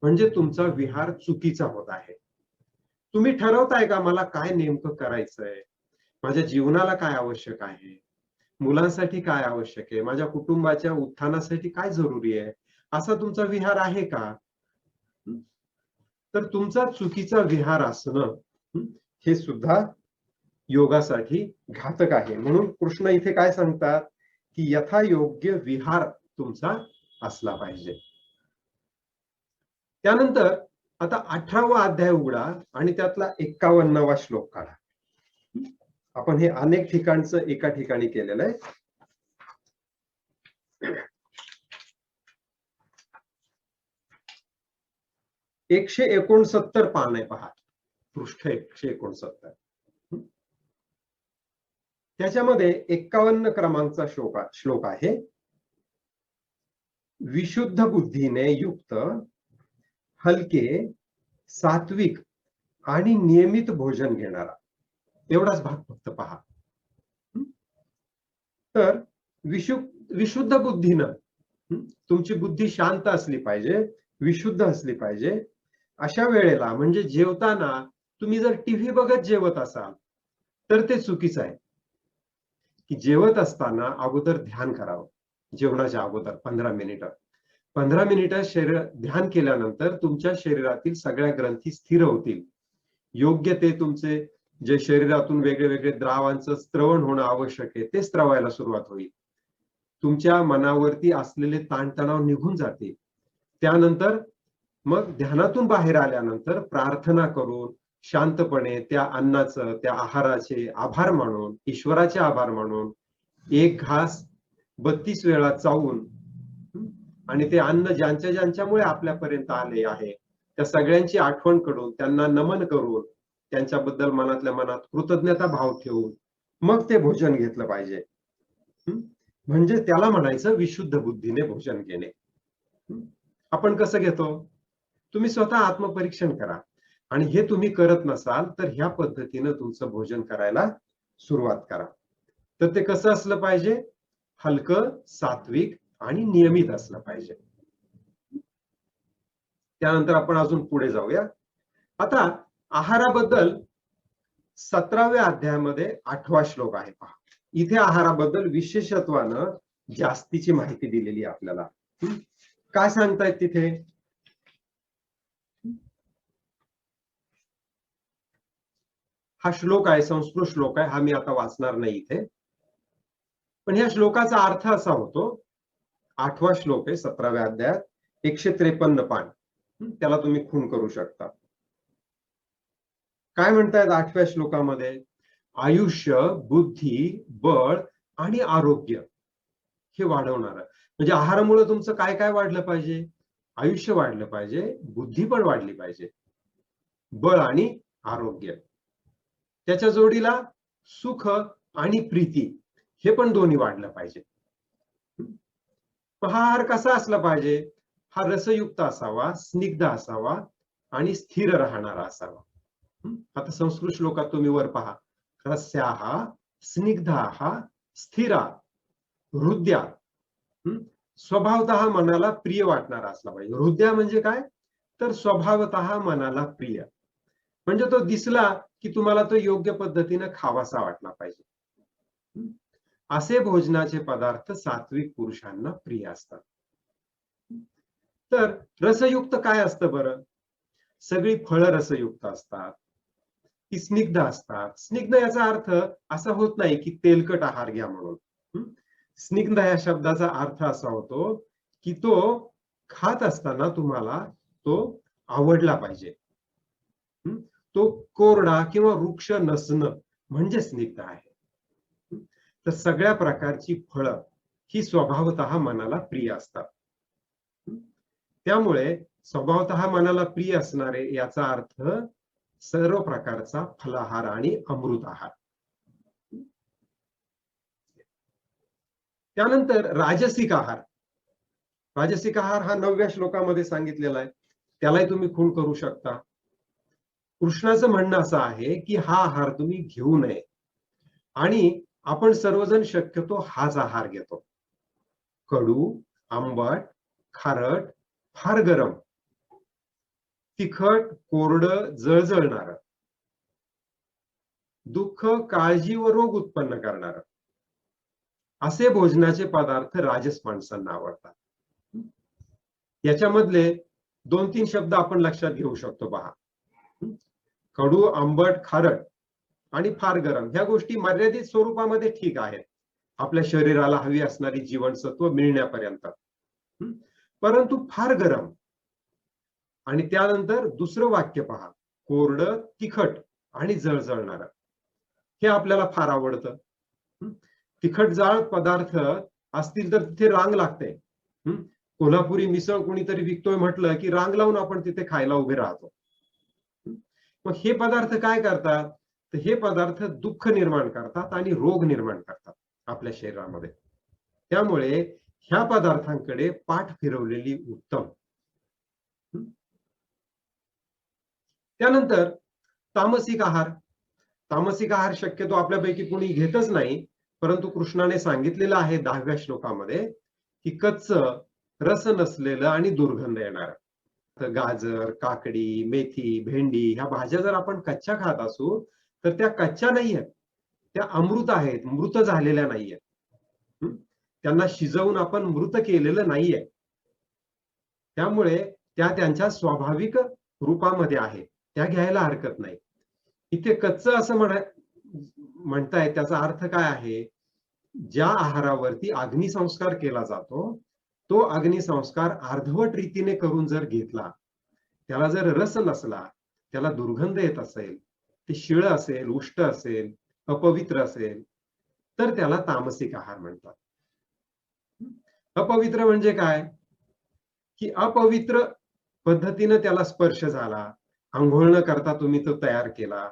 म्हणजे तुमचा विहार चुकीचा होत आहे. तुम्ही ठरवताय का मला काय नेमकं करायचंय, माझ्या जीवनाला काय आवश्यक आहे, मुलांसाठी काय आवश्यक आहे, माझ्या कुटुंबाच्या उत्थानासाठी काय जरुरी आहे, असा तुमचा विहार आहे का. तर तुमचा चुकीचा विहार असणं हे सुद्धा योगासाठी घातक आहे. म्हणून कृष्ण इथे काय सांगतात की यथायोग्य विहार तुमचा असला पाहिजे. त्यानंतर आता 18वा अध्याय उघडा आणि त्यातला 51वा श्लोक काढा. आपण हे अनेक ठिकाणचं एका ठिकाणी केलेलं आहे. 169 पान आहे पहा, पृष्ठ 169. त्याच्यामध्ये 51 क्रमांकचा श्लोक आहे. विशुद्ध बुद्धीने युक्त हलके, सात्विक आणि नियमित भोजन घेणारा, एवढाच भाग फक्त पहा. तर विशुद्ध बुद्धीनं, तुमची बुद्धी शांत असली पाहिजे, विशुद्ध असली पाहिजे. अशा वेळेला म्हणजे जेवताना तुम्ही जर टीव्ही बघत जेवत असाल तर ते चुकीचं आहे. की जेवत असताना अगोदर ध्यान करावं. जेवणाच्या अगोदर 15 मिनिटं शरीर ध्यान केल्यानंतर तुमच्या शरीरातील सगळ्या ग्रंथी स्थिर होतील. योग्य ते तुमचे जे शरीरातून वेगळे द्रावांचं स्त्रवण होणं आवश्यक आहे ते स्त्रवायला सुरुवात होईल. तुमच्या मनावरती असलेले ताणतणाव निघून जातील. त्यानंतर मग ध्यानातून बाहेर आल्यानंतर प्रार्थना करून शांतपणे त्या अन्नाचं, त्या आहाराचे आभार मानून, ईश्वराचे आभार मानून एक घास 32 वेळा चावून आणि ते अन्न ज्यांच्यामुळे आपल्यापर्यंत आले आहे त्या सगळ्यांची आठवण करून त्यांना नमन करून त्यांच्याबद्दल मनातल्या मनात कृतज्ञता भाव ठेवून मग ते भोजन घेतलं पाहिजे. म्हणजे त्याला म्हणायचं विशुद्ध बुद्धीने भोजन घेणे. आपण कसं घेतो? तुम्ही स्वतः आत्मपरीक्षण करा. आणि हे तुम्ही करत नसाल तर ह्या पद्धतीनं तुमचं भोजन करायला सुरुवात करा. तर ते कसं असलं पाहिजे? हलकं, सात्विक आणि नियमित असलं पाहिजे. त्यानंतर आपण अजून पुढे जाऊया. आता आहाराबद्दल 17व्या अध्यायामध्ये 8वा श्लोक आहे पहा. इथे आहाराबद्दल विशेषत्वानं जास्तीची माहिती दिलेली आहे आपल्याला. काय सांगतायत तिथे? हा श्लोक आहे, संस्कृत श्लोक आहे, हा मी आता वाचणार नाही इथे. पण ह्या श्लोकाचा अर्थ असा होतो, 8वा श्लोक आहे 17व्या अध्यायात, 153 पान. त्याला तुम्ही खून करू शकता. काय म्हणतायत 8व्या श्लोकामध्ये? आयुष्य, बुद्धी, बळ आणि आरोग्य हे वाढवणार. म्हणजे आहारामुळे तुमचं काय काय वाढलं पाहिजे? आयुष्य वाढलं पाहिजे, बुद्धी पण वाढली पाहिजे, बळ आणि आरोग्य. त्याच्या जोडीला सुख आणि प्रीती हे पण दोन्ही वाढलं पाहिजे. हा आहार कसा असला पाहिजे? हा रसयुक्त असावा, स्निग्ध असावा आणि स्थिर राहणारा असावा. आता संस्कृत श्लोकात तुम्ही वर पहा. रस्याः स्निग्धाः स्थिरा हृद्या. स्वभावतः मनाला प्रिय वाटणारा असला पाहिजे. हृदया म्हणजे काय? तर स्वभावतः मनाला प्रिय. म्हणजे तो दिसला की तुम्हाला तो योग्य पद्धतीने खावासा वाटला पाहिजे. असे भोजनाचे पदार्थ सात्विक पुरुषांना प्रिय असतात. तर रसयुक्त काय असतं बरं? सगळी फळं रसयुक्त असतात, ती स्निग्ध असतात. स्निग्ध याचा अर्थ असा होत नाही की तेलकट आहार घ्या म्हणून. स्निग्ध या शब्दाचा अर्थ असा होतो की तो खात असताना तुम्हाला तो आवडला पाहिजे. तो कोरडा किंवा वृक्ष नसणं म्हणजे स्निग्ध आहे. तर सगळ्या प्रकारची फळं ही स्वभावतः मनाला प्रिय असतात. त्यामुळे स्वभावतः मनाला प्रिय असणारे याचा अर्थ सर्व प्रकारचा फलाहार आणि अमृत आहार. त्यानंतर राजसिक आहार. राजसिक आहार हा 9व्या श्लोकामध्ये सांगितलेला आहे. त्यालाही तुम्ही खून करू शकता. कृष्णाचं म्हणणं असं आहे की हा आहार तुम्ही घेऊ नये आणि आपण सर्वजण शक्यतो हाच आहार घेतो. कडू, आंबट, खारट, फार गरम, तिखट, कोरडं, जळजळणार, दुःख, काळजी व रोग उत्पन्न करणार असे भोजनाचे पदार्थ राजस माणसांना आवडतात. याच्यामधले 2-3 शब्द आपण लक्षात घेऊ शकतो पहा. कडू, आंबट, खारट आणि फार गरम ह्या गोष्टी मर्यादित स्वरूपामध्ये ठीक आहेत, आपल्या शरीराला हवी असणारी जीवनसत्व मिळण्यापर्यंत. परंतु फार गरम आणि त्यानंतर दुसरं वाक्य पहा, कोरडं, तिखट आणि जळजळणार, हे आपल्याला फार आवडतं. तिखट जाळ पदार्थ असतील तर तिथे रांग लागते. कोल्हापुरी मिसळ कोणीतरी विकतोय म्हटलं की रांग लावून आपण तिथे खायला उभे राहतो. मग हे पदार्थ काय करतात? तर हे पदार्थ दुःख निर्माण करतात आणि रोग निर्माण करतात आपल्या शरीरामध्ये. त्यामुळे ह्या पदार्थांकडे पाठ फिरवलेली उत्तम. त्यानंतर तामसिक आहार. तामसिक आहार शक्यतो आपल्यापैकी कोणी घेतच नाही, परंतु कृष्णाने सांगितलेलं आहे 10व्या श्लोकामध्ये की कच्च, रस नसलेलं आणि दुर्गंध येणार. गाजर, काकडी, मेथी, भेंडी ह्या भाज्या जर आपण कच्च्या खात असू तर त्या कच्च्या नाहीयेत, त्या अमृत आहेत, मृत झालेल्या नाहीयेत. त्यांना शिजवून आपण मृत केलेलं नाहीये. त्यामुळे त्या त्यांच्या स्वाभाविक रूपामध्ये आहे, त्या घ्यायला हरकत नाही. इथे कच्च असं म्हणताय त्याचा अर्थ काय आहे? ज्या आहारावरती अग्निसंस्कार केला जातो तो अग्निसंस्कार अर्धवट रीतीने करून जर घेतला, त्याला जर रस नसला, त्याला दुर्गंध येत असेल, ते शिळ असेल, उष्ट असेल, अपवित्र असेल, तर त्याला तामसिक आहार म्हणतात. अपवित्र म्हणजे काय? की अपवित्र पद्धतीने त्याला स्पर्श झाला, अंघोळ न करता तुम्ही तो तयार केला,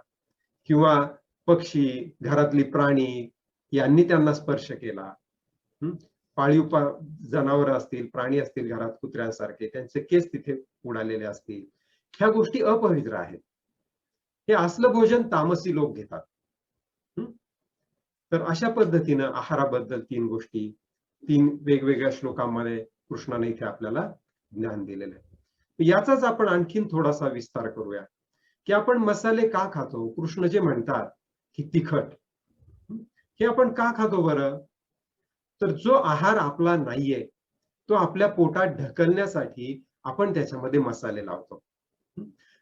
किंवा पक्षी, घरातली प्राणी यांनी त्यांना स्पर्श केला. पाळीव जनावर असतील, प्राणी असतील घरात कुत्र्यांसारखे, त्यांचे केस तिथे उडालेले असतील, ह्या गोष्टी अपवित्र आहेत. हे असलं भोजन तामसी लोक घेतात. तर अशा पद्धतीनं आहाराबद्दल 3 गोष्टी 3 वेगवेगळ्या श्लोकांमध्ये कृष्णाने इथे आपल्याला ज्ञान दिलेलं आहे. याचाच आपण आणखीन थोडासा विस्तार करूया की आपण मसाले का खातो. कृष्ण जे म्हणतात की तिखट, हे आपण का खातो बरं? तर जो आहार आपला नाहीये तो आपल्या पोटात ढकलण्यासाठी आपण त्याच्यामध्ये मसाले लावतो.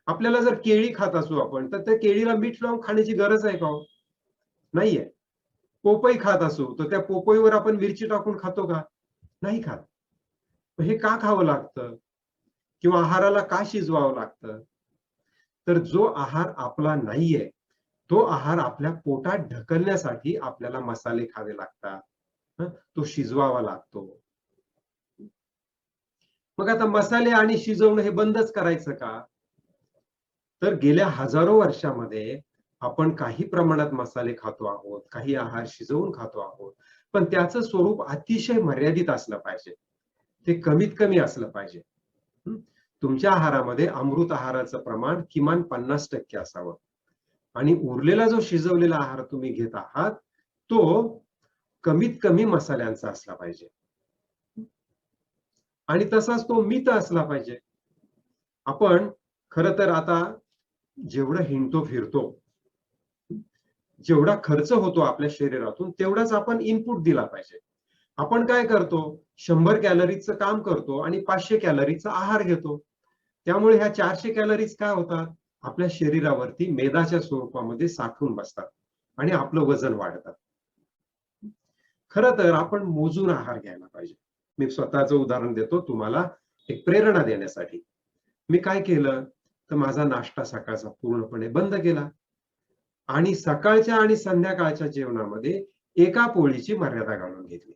आपल्याला जर केळी खात असू आपण तर त्या केळीला मीठ लावून खाण्याची गरज आहे का? नाहीये. पोपई खात असू तर त्या पोपईवर आपण मिरची टाकून खातो का? नाही खात. हे का खावं लागतं किंवा आहाराला का शिजवावं लागतं? तर जो आहार आपला नाहीये तो आहार आपल्या पोटात ढकलण्यासाठी आपल्याला मसाले खावे लागतात, तो शिजवावा लागतो. मग आता मसाले आणि शिजवणं हे बंदच करायचं का? तर गेल्या हजारो वर्षामध्ये आपण काही प्रमाणात मसाले खातो आहोत, काही आहार शिजवून खातो आहोत, पण त्याचं स्वरूप अतिशय मर्यादित असलं पाहिजे, ते कमीत कमी असलं पाहिजे. तुमच्या आहारामध्ये अमृत आहाराचं प्रमाण किमान 50% असावं आणि उरलेला जो शिजवलेला आहार तुम्ही घेत आहात तो कमीत कमी मसाल्यांचा असला पाहिजे आणि तसाच तो मित असला पाहिजे. आपण खरं तर आता जेवढं हिंडतो फिरतो, जेवढा खर्च होतो आपल्या शरीरातून तेवढाच आपण इनपुट दिला पाहिजे. आपण काय करतो? 100 कॅलरीजचं काम करतो आणि 500 कॅलरीचा आहार घेतो. त्यामुळे ह्या 400 कॅलरीज काय होतात? आपल्या शरीरावरती मेदाच्या स्वरूपामध्ये साठून बसतात आणि आपलं वजन वाढतं. खरं तर आपण मोजून आहार घ्यायला पाहिजे. मी स्वतःचं उदाहरण देतो तुम्हाला एक प्रेरणा देण्यासाठी. मी काय केलं तर माझा नाश्ता सकाळचा पूर्णपणे बंद केला आणि सकाळच्या आणि संध्याकाळच्या जेवणामध्ये एका पोळीची मर्यादा घालून घेतली.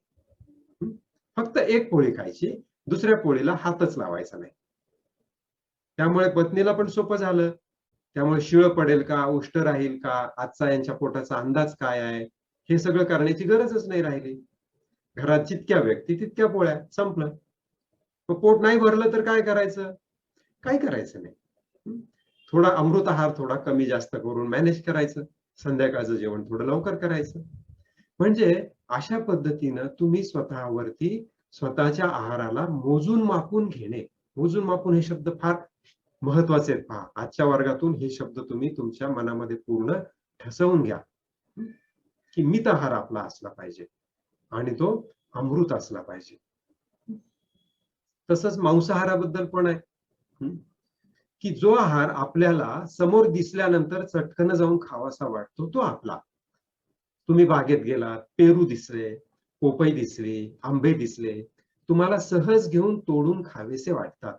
फक्त एक पोळी खायची, दुसऱ्या पोळीला हातच लावायचा नाही. त्यामुळे पत्नीला पण सोपं झालं. त्यामुळे शिळं पडेल का, उष्ट राहील का, आजचा यांच्या पोटाचा अंदाज काय आहे, हे सगळं करण्याची गरजच नाही राहिली. घरात जितक्या व्यक्ती तितक्या पोळ्या, संपलं. मग पोट नाही भरलं तर काय करायचं? काय करायचं नाही. थोडा अमृत आहार थोडा कमी जास्त करून मॅनेज करायचं. संध्याकाळचं जेवण थोडं लवकर करायचं. म्हणजे अशा पद्धतीनं तुम्ही स्वतःवरती स्वतःच्या आहाराला मोजून मापून घेणे. मोजून मापून हे शब्द फार महत्वाचे आहेत. पहा, आजच्या वर्गातून हे शब्द तुम्ही तुमच्या मनामध्ये पूर्ण ठसवून घ्या की मित आहार आपला असला पाहिजे आणि तो अमृत असला पाहिजे. तसंच मांसाहाराबद्दल पण आहे की जो आहार आपल्याला समोर दिसल्यानंतर चटकन जाऊन खावासा वाटतो तो आपला. तुम्ही बागेत गेलात, पेरू दिसले, पोपई दिसली, आंबे दिसले, तुम्हाला सहज घेऊन तोडून खावेसे वाटतात,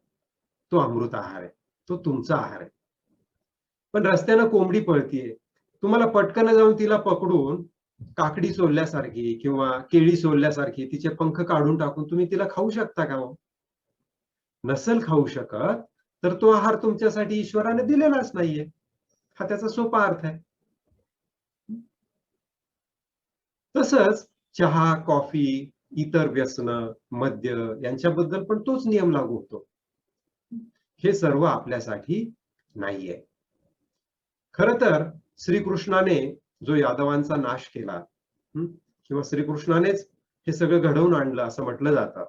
तो अमृत आहार आहे, तो तुमचा आहार आहे. पण रस्त्यानं कोंबडी पळतीये, तुम्हाला पटकन जाऊन तिला पकडून काकडी सोलल्यासारखी किंवा केळी सोलल्यासारखी तिचे पंख काढून टाकून तुम्ही तिला खाऊ शकता का? हो, नसेल खाऊ शकत तर तो आहार तुमच्यासाठी ईश्वराने दिलेलाच नाहीये. हा त्याचा सोपा अर्थ आहे. तसंच चहा, कॉफी इतर व्यसन, मद्य यांच्याबद्दल पण तोच नियम लागू होतो. हे सर्व आपल्यासाठी नाहीये. खर तर श्रीकृष्णाने जो यादवांचा नाश केला, किंवा श्रीकृष्णानेच हे सगळं घडवून आणलं असं म्हटलं जातं,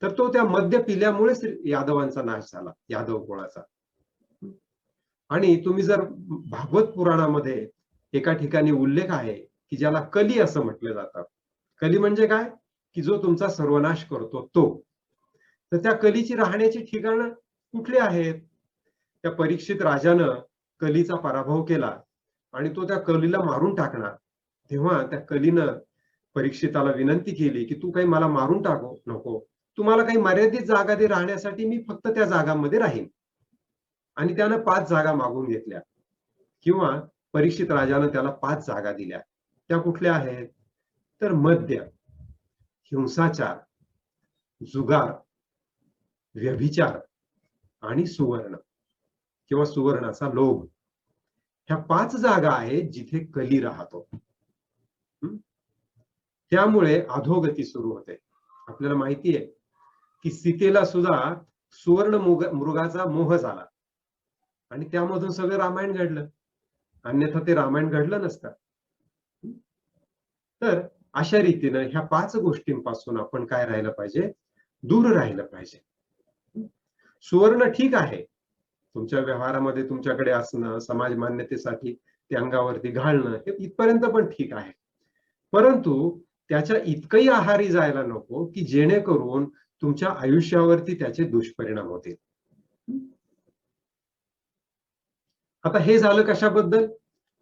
तर तो त्या मद्य पिल्यामुळे यादवांचा नाश झाला, यादव कुळाचा. आणि तुम्ही जर भागवत पुराणामध्ये एका ठिकाणी उल्लेख आहे की ज्याला कली असं म्हटलं जातं. कली म्हणजे काय, की जो तुमचा सर्वनाश करतो तो. तर त्या कलीची राहण्याची ठिकाणं कुठली आहेत? त्या परीक्षित राजानं कलीचा पराभव केला आणि तो त्या कलीला मारून टाकणार. तेव्हा त्या कलीनं परीक्षिताला विनंती केली की तू काही मला मारून टाकू नको, तुम्हाला काही मर्यादित जागा दे राहण्यासाठी, मी फक्त त्या जागांमध्ये राहीन. आणि त्यानं 5 जागा मागून घेतल्या, किंवा परीक्षित राजानं त्याला 5 जागा दिल्या. त्या कुठल्या आहेत? तर मद्य, हिंसाचार, जुगार, व्यभिचार आणि सुवर्ण किंवा सुवर्णाचा लोभ. ह्या 5 जागा आहेत जिथे कली राहतो. त्यामुळे अधोगती सुरू होते. आपल्याला माहिती आहे की सीतेला सुद्धा सुवर्ण मृगाचा मोह झाला आणि त्यामधून सगळं रामायण घडलं, अन्यथा ते रामायण घडलं नसतं. तर अशा रीतीनं ह्या 5 गोष्टींपासून आपण काय राहिलं पाहिजे? दूर राहिलं पाहिजे. सुवर्ण ठीक आहे, तुमच्या व्यवहारामध्ये तुमच्याकडे असणं, समाज मान्यतेसाठी ते अंगावरती घालणं, हे इथपर्यंत पण ठीक आहे. परंतु त्याच्या इतकंही आहारी जायला नको की जेणेकरून तुमच्या आयुष्यावरती त्याचे दुष्परिणाम होतील. आता हे झालं कशाबद्दल?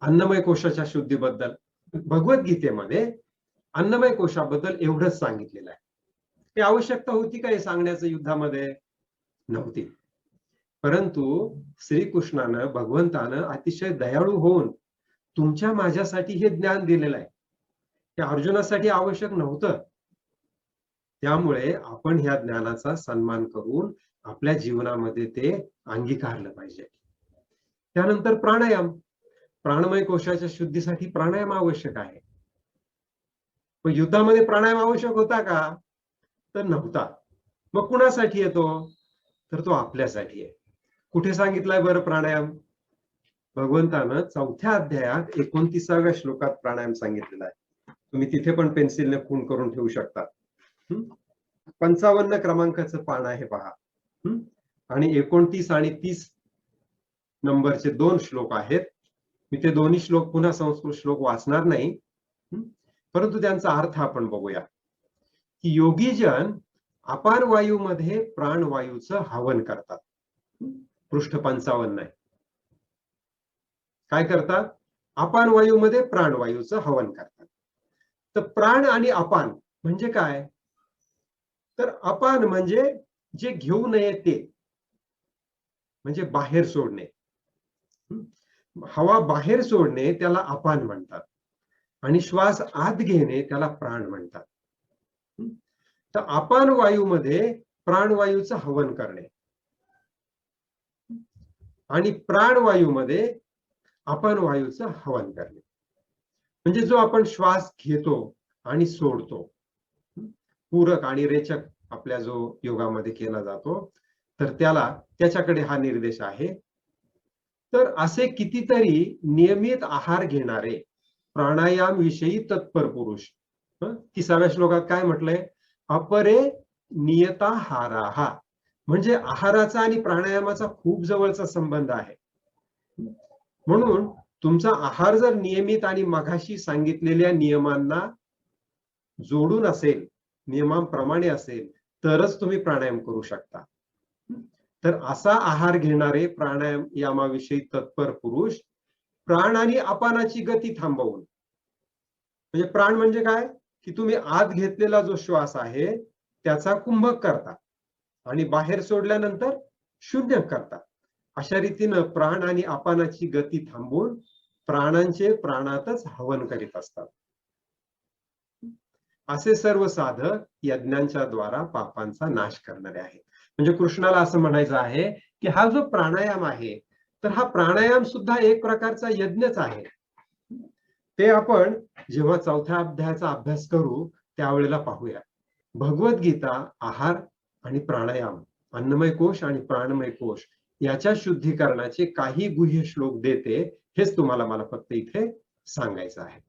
अन्नमय कोशाच्या शुद्धीबद्दल. भगवद्गीतेमध्ये अन्नमय कोशाबद्दल एवढंच सांगितलेलं आहे. ही आवश्यकता होती का हे सांगण्याचं युद्धामध्ये? नव्हती. परंतु श्रीकृष्णानं, भगवंतानं अतिशय दयाळू होऊन तुमच्या माझ्यासाठी हे ज्ञान दिलेलं आहे. हे अर्जुनासाठी आवश्यक नव्हतं. त्यामुळे आपण ह्या ज्ञानाचा सन्मान करून आपल्या जीवनामध्ये ते अंगीकारलं पाहिजे. त्यानंतर प्राणायाम. प्राणमय कोशाच्या शुद्धीसाठी प्राणायाम आवश्यक आहे. पण युद्धामध्ये प्राणायाम आवश्यक होता का? तर नव्हता. मग कुणासाठी येतो? तर तो आपल्यासाठी आहे. कुठे सांगितलंय बरं प्राणायाम? भगवंतानं 4थ्या अध्यायात 29व्या श्लोकात प्राणायाम सांगितलेला आहे. तुम्ही तिथे पण पेन्सिलने खूण करून ठेवू शकता. 55 क्रमांकाचं पान आहे पहा. आणि 29 आणि 30 नंबरचे 2 श्लोक आहेत. मी ते दोन्ही श्लोक पुन्हा संस्कृत श्लोक वाचणार नाही, परंतु त्यांचा अर्थ आपण बघूया. की योगीजन अपान वायूमध्ये प्राणवायूचं हवन करतात. पृष्ठ 55 आहे. काय करतात? अपान वायूमध्ये प्राणवायूचं हवन करतात. तर प्राण आणि अपान म्हणजे काय? तर अपान म्हणजे जे घेऊ नये ते, म्हणजे बाहेर सोडणे. हवा बाहेर सोडणे त्याला अपान म्हणतात, आणि श्वास आत घेणे त्याला प्राण म्हणतात. तर अपान वायूमध्ये प्राणवायूचं हवन करणे आणि प्राणवायूमध्ये अपान वायूचं हवन करणे, म्हणजे जो आपण श्वास घेतो आणि सोडतो, पूरक आणि रेचक आपल्या जो योगामध्ये केला जातो, तर त्याच्याकडे हा निर्देश आहे. तर असे कितीतरी नियमित आहार घेणारे प्राणायाम विषयी तत्पर पुरुष, 30व्या श्लोकात काय म्हटलंय? अपरे नियताहाराः, म्हणजे आहाराचा आणि प्राणायामाचा खूप जवळचा संबंध आहे. म्हणून तुमचा आहार जर नियमित आणि मघाशी सांगितलेल्या नियमांना जोडून असेल, नियमांप्रमाणे असेल, तरच तुम्ही प्राणायाम करू शकता. तर असा आहार घेणारे प्राणायामाविषयी तत्पर पुरुष प्राण आणि अपानाची गती थांबवून, म्हणजे प्राण म्हणजे काय, की तुम्ही आत घेतलेला जो श्वास आहे त्याचा कुंभक करता आणि बाहेर सोडल्यानंतर शून्य करता. अशा रीतीनं प्राण आणि अपानाची गती थांबवून प्राणांचे प्राणातच हवन करीत असतात. असे सर्व साधक यज्ञांच्या द्वारा पापांचा नाश करणारे आहेत. म्हणजे कृष्णाला असं म्हणायचं आहे की हा जो प्राणायाम आहे, तर हा प्राणायाम सुद्धा एक प्रकारचा यज्ञच आहे. ते आपण जेव्हा 4थ्या अध्यायाचा अभ्यास करू त्यावेळेला पाहूया. भगवद्गीता आहार आणि प्राणायाम, अन्नमय कोश आणि प्राणमय कोश याच्या शुद्धीकरणाचे काही गुह्य श्लोक देते. हेच तुम्हाला मला फक्त इथे सांगायचं आहे.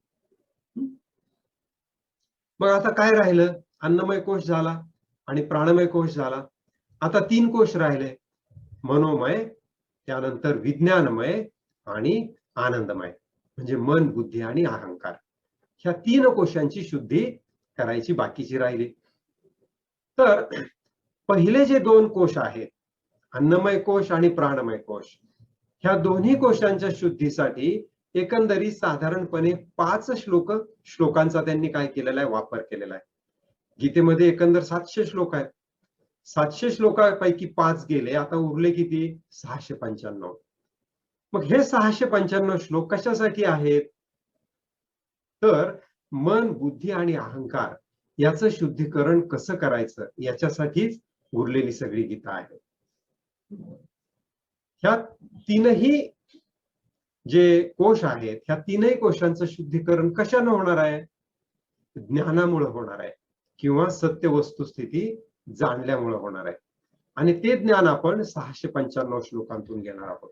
मग आता काय राहिलं? अन्नमय कोश झाला आणि प्राणमय कोश झाला. आता 3 कोश राहिले. मनोमय, त्यानंतर विज्ञानमय आणि आनंदमय, म्हणजे मन, बुद्धी आणि अहंकार. ह्या 3 कोशांची शुद्धी करायची बाकीची राहिली. तर पहिले जे 2 कोश आहेत, अन्नमय कोश आणि प्राणमय कोश, ह्या दोन्ही कोशांच्या शुद्धीसाठी एकंदरीत साधारणपणे 5 श्लोकांचा त्यांनी काय केलेला आहे? वापर केलेला आहे. गीतेमध्ये एकंदर 700 श्लोक आहेत. 700 श्लोकांपैकी 5 गेले, आता उरले किती? 695. मग हे 695 श्लोक कशासाठी आहेत? तर मन, बुद्धी आणि अहंकार याचं शुद्धीकरण कसं करायचं याच्यासाठीच उरलेली सगळी गीता आहे. ह्या तीनही जे कोश आहेत, ह्या तीनही कोशांचं शुद्धीकरण कशाने होणार आहे? ज्ञानामुळे होणार आहे किंवा सत्य वस्तुस्थिती जाणल्यामुळे होणार आहे. आणि ते ज्ञान आपण 695 श्लोकांतून घेणार आहोत.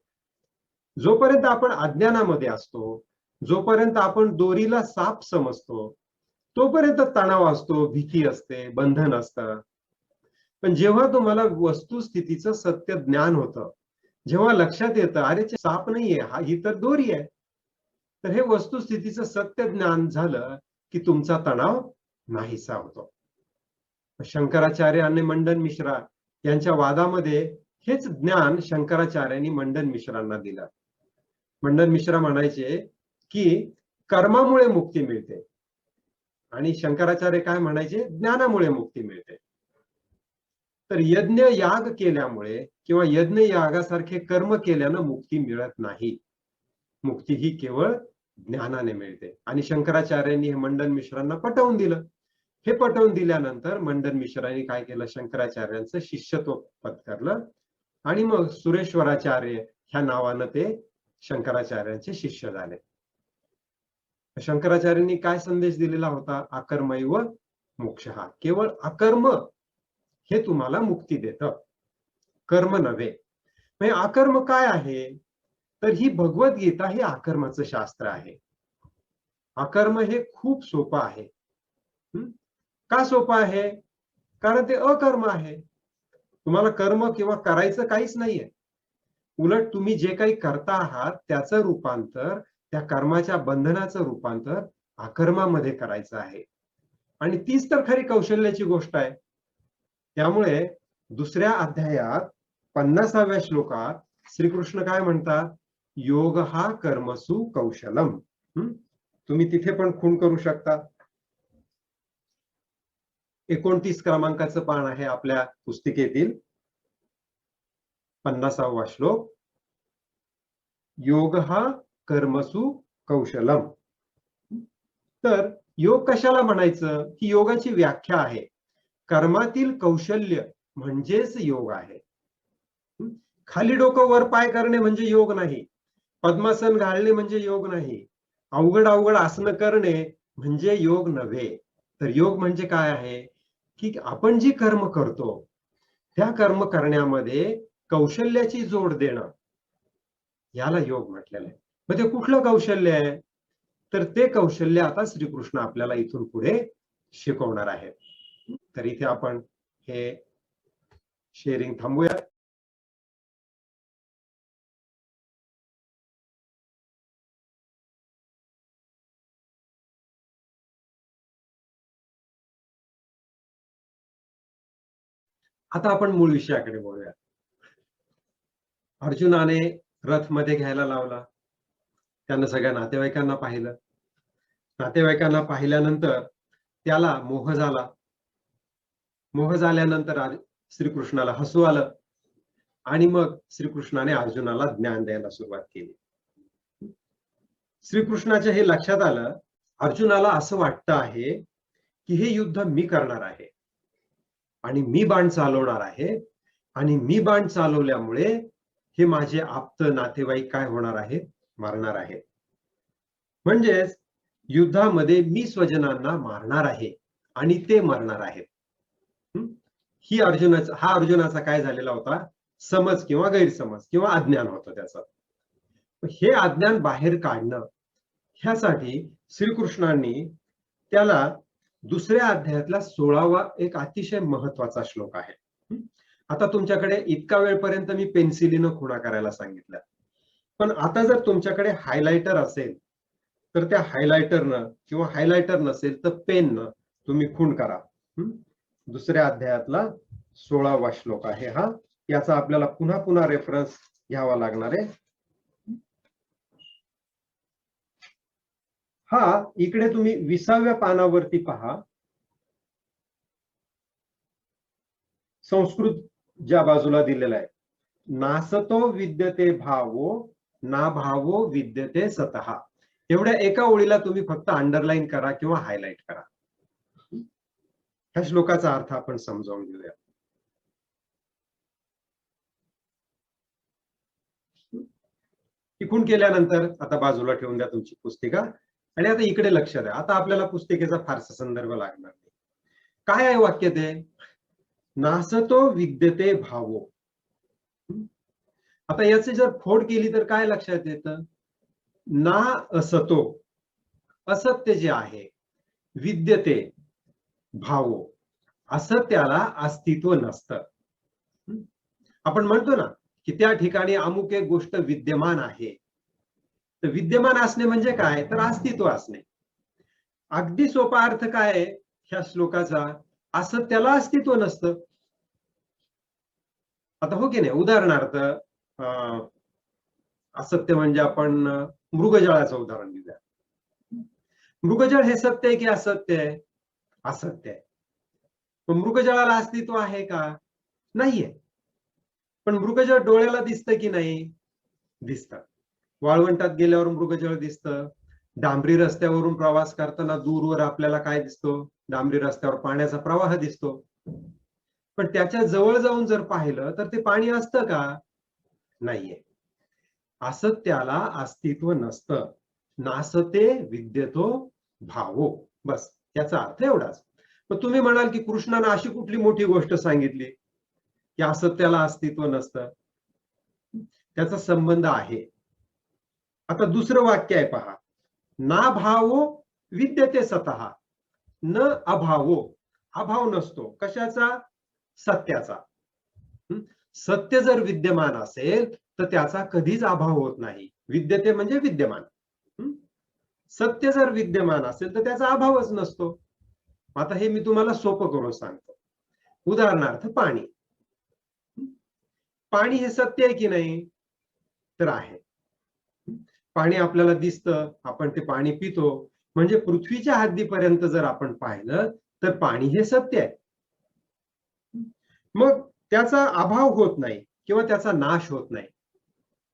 जोपर्यंत आपण अज्ञानामध्ये असतो, जोपर्यंत आपण दोरीला साप समजतो, तोपर्यंत तणाव असतो, भीती असते, बंधन असतं. पण जेव्हा तुम्हाला वस्तुस्थितीचं सत्य ज्ञान होतं, जेव्हा लक्षात येतं अरे साप नाहीये, ही तर दोरी आहे, तर हे वस्तुस्थितीचं सत्य ज्ञान झालं की तुमचा तणाव नाहीसा होतो. शंकराचार्य आणि मंडन मिश्रा यांच्या वादामध्ये हेच ज्ञान शंकराचार्यांनी मंडन मिश्रांना दिलं. मंडन मिश्रा म्हणायचे की कर्मामुळे मुक्ती मिळते आणि शंकराचार्य काय म्हणायचे? ज्ञानामुळे मुक्ती मिळते. तर यज्ञ याग केल्यामुळे किंवा यज्ञ यागासारखे कर्म केल्यानं मुक्ती मिळत नाही. मुक्ती ही केवळ ज्ञानाने मिळते. आणि शंकराचार्यांनी हे मंडन मिश्रांना पटवून दिलं. हे पटवून दिल्यानंतर मंडन मिश्रांनी काय केलं? शंकराचार्यांचं शिष्यत्व पत्करलं आणि मग सुरेश्वराचार्य ह्या नावानं ते शंकराचार्यांचे शिष्य झाले. शंकराचार्यांनी काय संदेश दिलेला होता? अकर्मैव मोक्षः. केवळ अकर्म हे तुम्हाला मुक्ती देतं, कर्म नव्हे. म्हणजे अकर्म काय आहे? तर ही भगवद्गीता हे अकर्माचं शास्त्र आहे. अकर्म हे खूप सोपं आहे. का सोपं आहे? कारण ते अकर्म आहे. तुम्हाला कर्म किंवा करायचं काहीच नाहीये. उलट तुम्ही जे काही करता आहात त्याचं रूपांतर, त्या कर्माच्या बंधनाचं रूपांतर अकर्मामध्ये करायचं आहे. आणि तीच तर खरी कौशल्याची गोष्ट आहे. त्यामुळे दुसऱ्या अध्यायात 50व्या श्लोकात श्रीकृष्ण काय म्हणतात? योग हा कर्मसु कौशलम. तुम्ही तिथे पण खूण करू शकता. 29 क्रमांकाचं पान आहे आपल्या पुस्तिकेतील 50वा श्लोक. योग हा कर्मसु कौशलम. तर योग कशाला म्हणायचं? ही योगाची व्याख्या आहे. कर्मातील कौशल्य म्हणजेच योग आहे. खाली डोकं वर पाय करणे म्हणजे योग नाही. पद्मासन घालणे म्हणजे योग नाही. अवघड अवघड आसनं करणे म्हणजे योग नव्हे. तर योग म्हणजे काय आहे? की आपण जी कर्म करतो त्या कर्म करण्यामध्ये कौशल्याची जोड देणं, याला योग म्हटलेलं आहे. मग ते कुठलं कौशल्य आहे? तर ते कौशल्य आता श्रीकृष्ण आपल्याला इथून पुढे शिकवणार आहेत. तर इथे आपण हे शेअरिंग थांबूया. आता आपण मूळ विषयाकडे बोलूया. अर्जुनाने रथ मध्ये घ्यायला लावला. त्यानं सगळ्या नातेवाईकांना पाहिलं. नातेवाईकांना पाहिल्यानंतर त्याला मोह झाला. मोह झाल्यानंतर श्रीकृष्णाला हसू आलं आणि मग श्रीकृष्णाने अर्जुनाला ज्ञान द्यायला सुरुवात केली. श्रीकृष्णाच्या हे लक्षात आलं, अर्जुनाला असं वाटतं आहे की हे युद्ध मी करणार आहे आणि मी बाण चालवणार आहे आणि मी बाण चालवल्यामुळे हे माझे आप्त नातेवाईक काय होणार आहेत? मरणार आहेत. म्हणजेच युद्धामध्ये मी स्वजनांना मारणार आहे आणि ते मरणार आहेत. हा अर्जुनाचा काय झालेला होता, समज किंवा गैरसमज किंवा अज्ञान होतं त्याचं. हे अज्ञान बाहेर काढणं ह्यासाठी श्रीकृष्णांनी त्याला दुसऱ्या अध्यायातला 16वा एक अतिशय महत्वाचा श्लोक आहे. आता तुमच्याकडे इतका वेळपर्यंत मी पेन्सिलीनं खुणा करायला सांगितलं, पण आता जर तुमच्याकडे हायलायटर असेल तर त्या हायलायटरनं किंवा हायलायटर नसेल तर पेननं तुम्ही खूण करा. दुसऱ्या अध्यायातला 16वा श्लोक आहे हा. याचा आपल्याला पुन्हा पुन्हा रेफरन्स घ्यावा लागणार आहे. हा इकडे तुम्ही 20व्या पानावरती पहा. संस्कृत ज्या बाजूला दिलेला आहे, नासतो विद्यते भावो ना भावो विद्यते सतः. एवढ्या एका ओळीला तुम्ही फक्त अंडरलाईन करा किंवा हायलाइट करा. ह्या श्लोकाचा अर्थ आपण समजावून घेऊया. टिकून केल्यानंतर आता बाजूला ठेवून द्या तुमची पुस्तिका आणि आता इकडे लक्ष द्या. आता आपल्याला पुस्तिकेचा फारसा संदर्भ लागणार नाही. काय आहे वाक्य ते, नासतो विद्यते भावो. आता याची जर फोड केली तर काय लक्षात येतं, ना असतो, असत्य जे आहे, विद्यते भावो, असं त्याला अस्तित्व नसतं. आपण म्हणतो ना की त्या ठिकाणी अमुक एक गोष्ट विद्यमान आहे. तर विद्यमान असणे म्हणजे काय, तर अस्तित्व असणे. अगदी सोपा अर्थ काय आहे ह्या श्लोकाचा, असं त्याला अस्तित्व नसतं. आता हो की नाही, उदाहरणार्थ असत्य म्हणजे आपण मृगजळाचं उदाहरण घेऊया. मृगजळ हे सत्य आहे की असत्य आहे, असत्य आहे. पण मृगजळाला अस्तित्व आहे का, नाहीये. पण मृगजळ डोळ्याला दिसतं की नाही, दिसतं. वाळवंटात गेल्यावर मृगजळ दिसतं. डांबरी रस्त्यावरून प्रवास करताना दूरवर आपल्याला काय दिसतो, डांबरी रस्त्यावर पाण्याचा प्रवाह दिसतो. पण त्याच्या जवळ जाऊन जर पाहिलं तर ते पाणी असतं का, नाहीये. असं त्याला अस्तित्व नसतं. नासते विद्यतो भावो, बस याचा अर्थ एवढाच. मग तुम्ही म्हणाल की कृष्णाने अशी कुठली मोठी गोष्ट सांगितली की असं त्याला अस्तित्व नसतं. त्याचा संबंध आहे. आता दुसरं वाक्य आहे पहा, ना भावो विद्यते सतः, न अभावो. अभाव नसतो कशाचा, सत्याचा. सत्य जर विद्यमान असेल तर त्याचा कधीच अभाव होत नाही. विद्यते म्हणजे विद्यमान. सत्य जर विद्यमान असेल तर त्याचा अभावच नसतो. आता हे मी तुम्हाला सोपं करून सांगतो. उदाहरणार्थ पाणी. पाणी हे सत्य आहे की नाही, तर आहे. पाणी आपल्याला दिसतं, आपण ते पाणी पितो. म्हणजे पृथ्वीच्या हद्दीपर्यंत जर आपण पाहिलं तर पाणी हे सत्य आहे. मग त्याचा अभाव होत नाही किंवा त्याचा नाश होत नाही.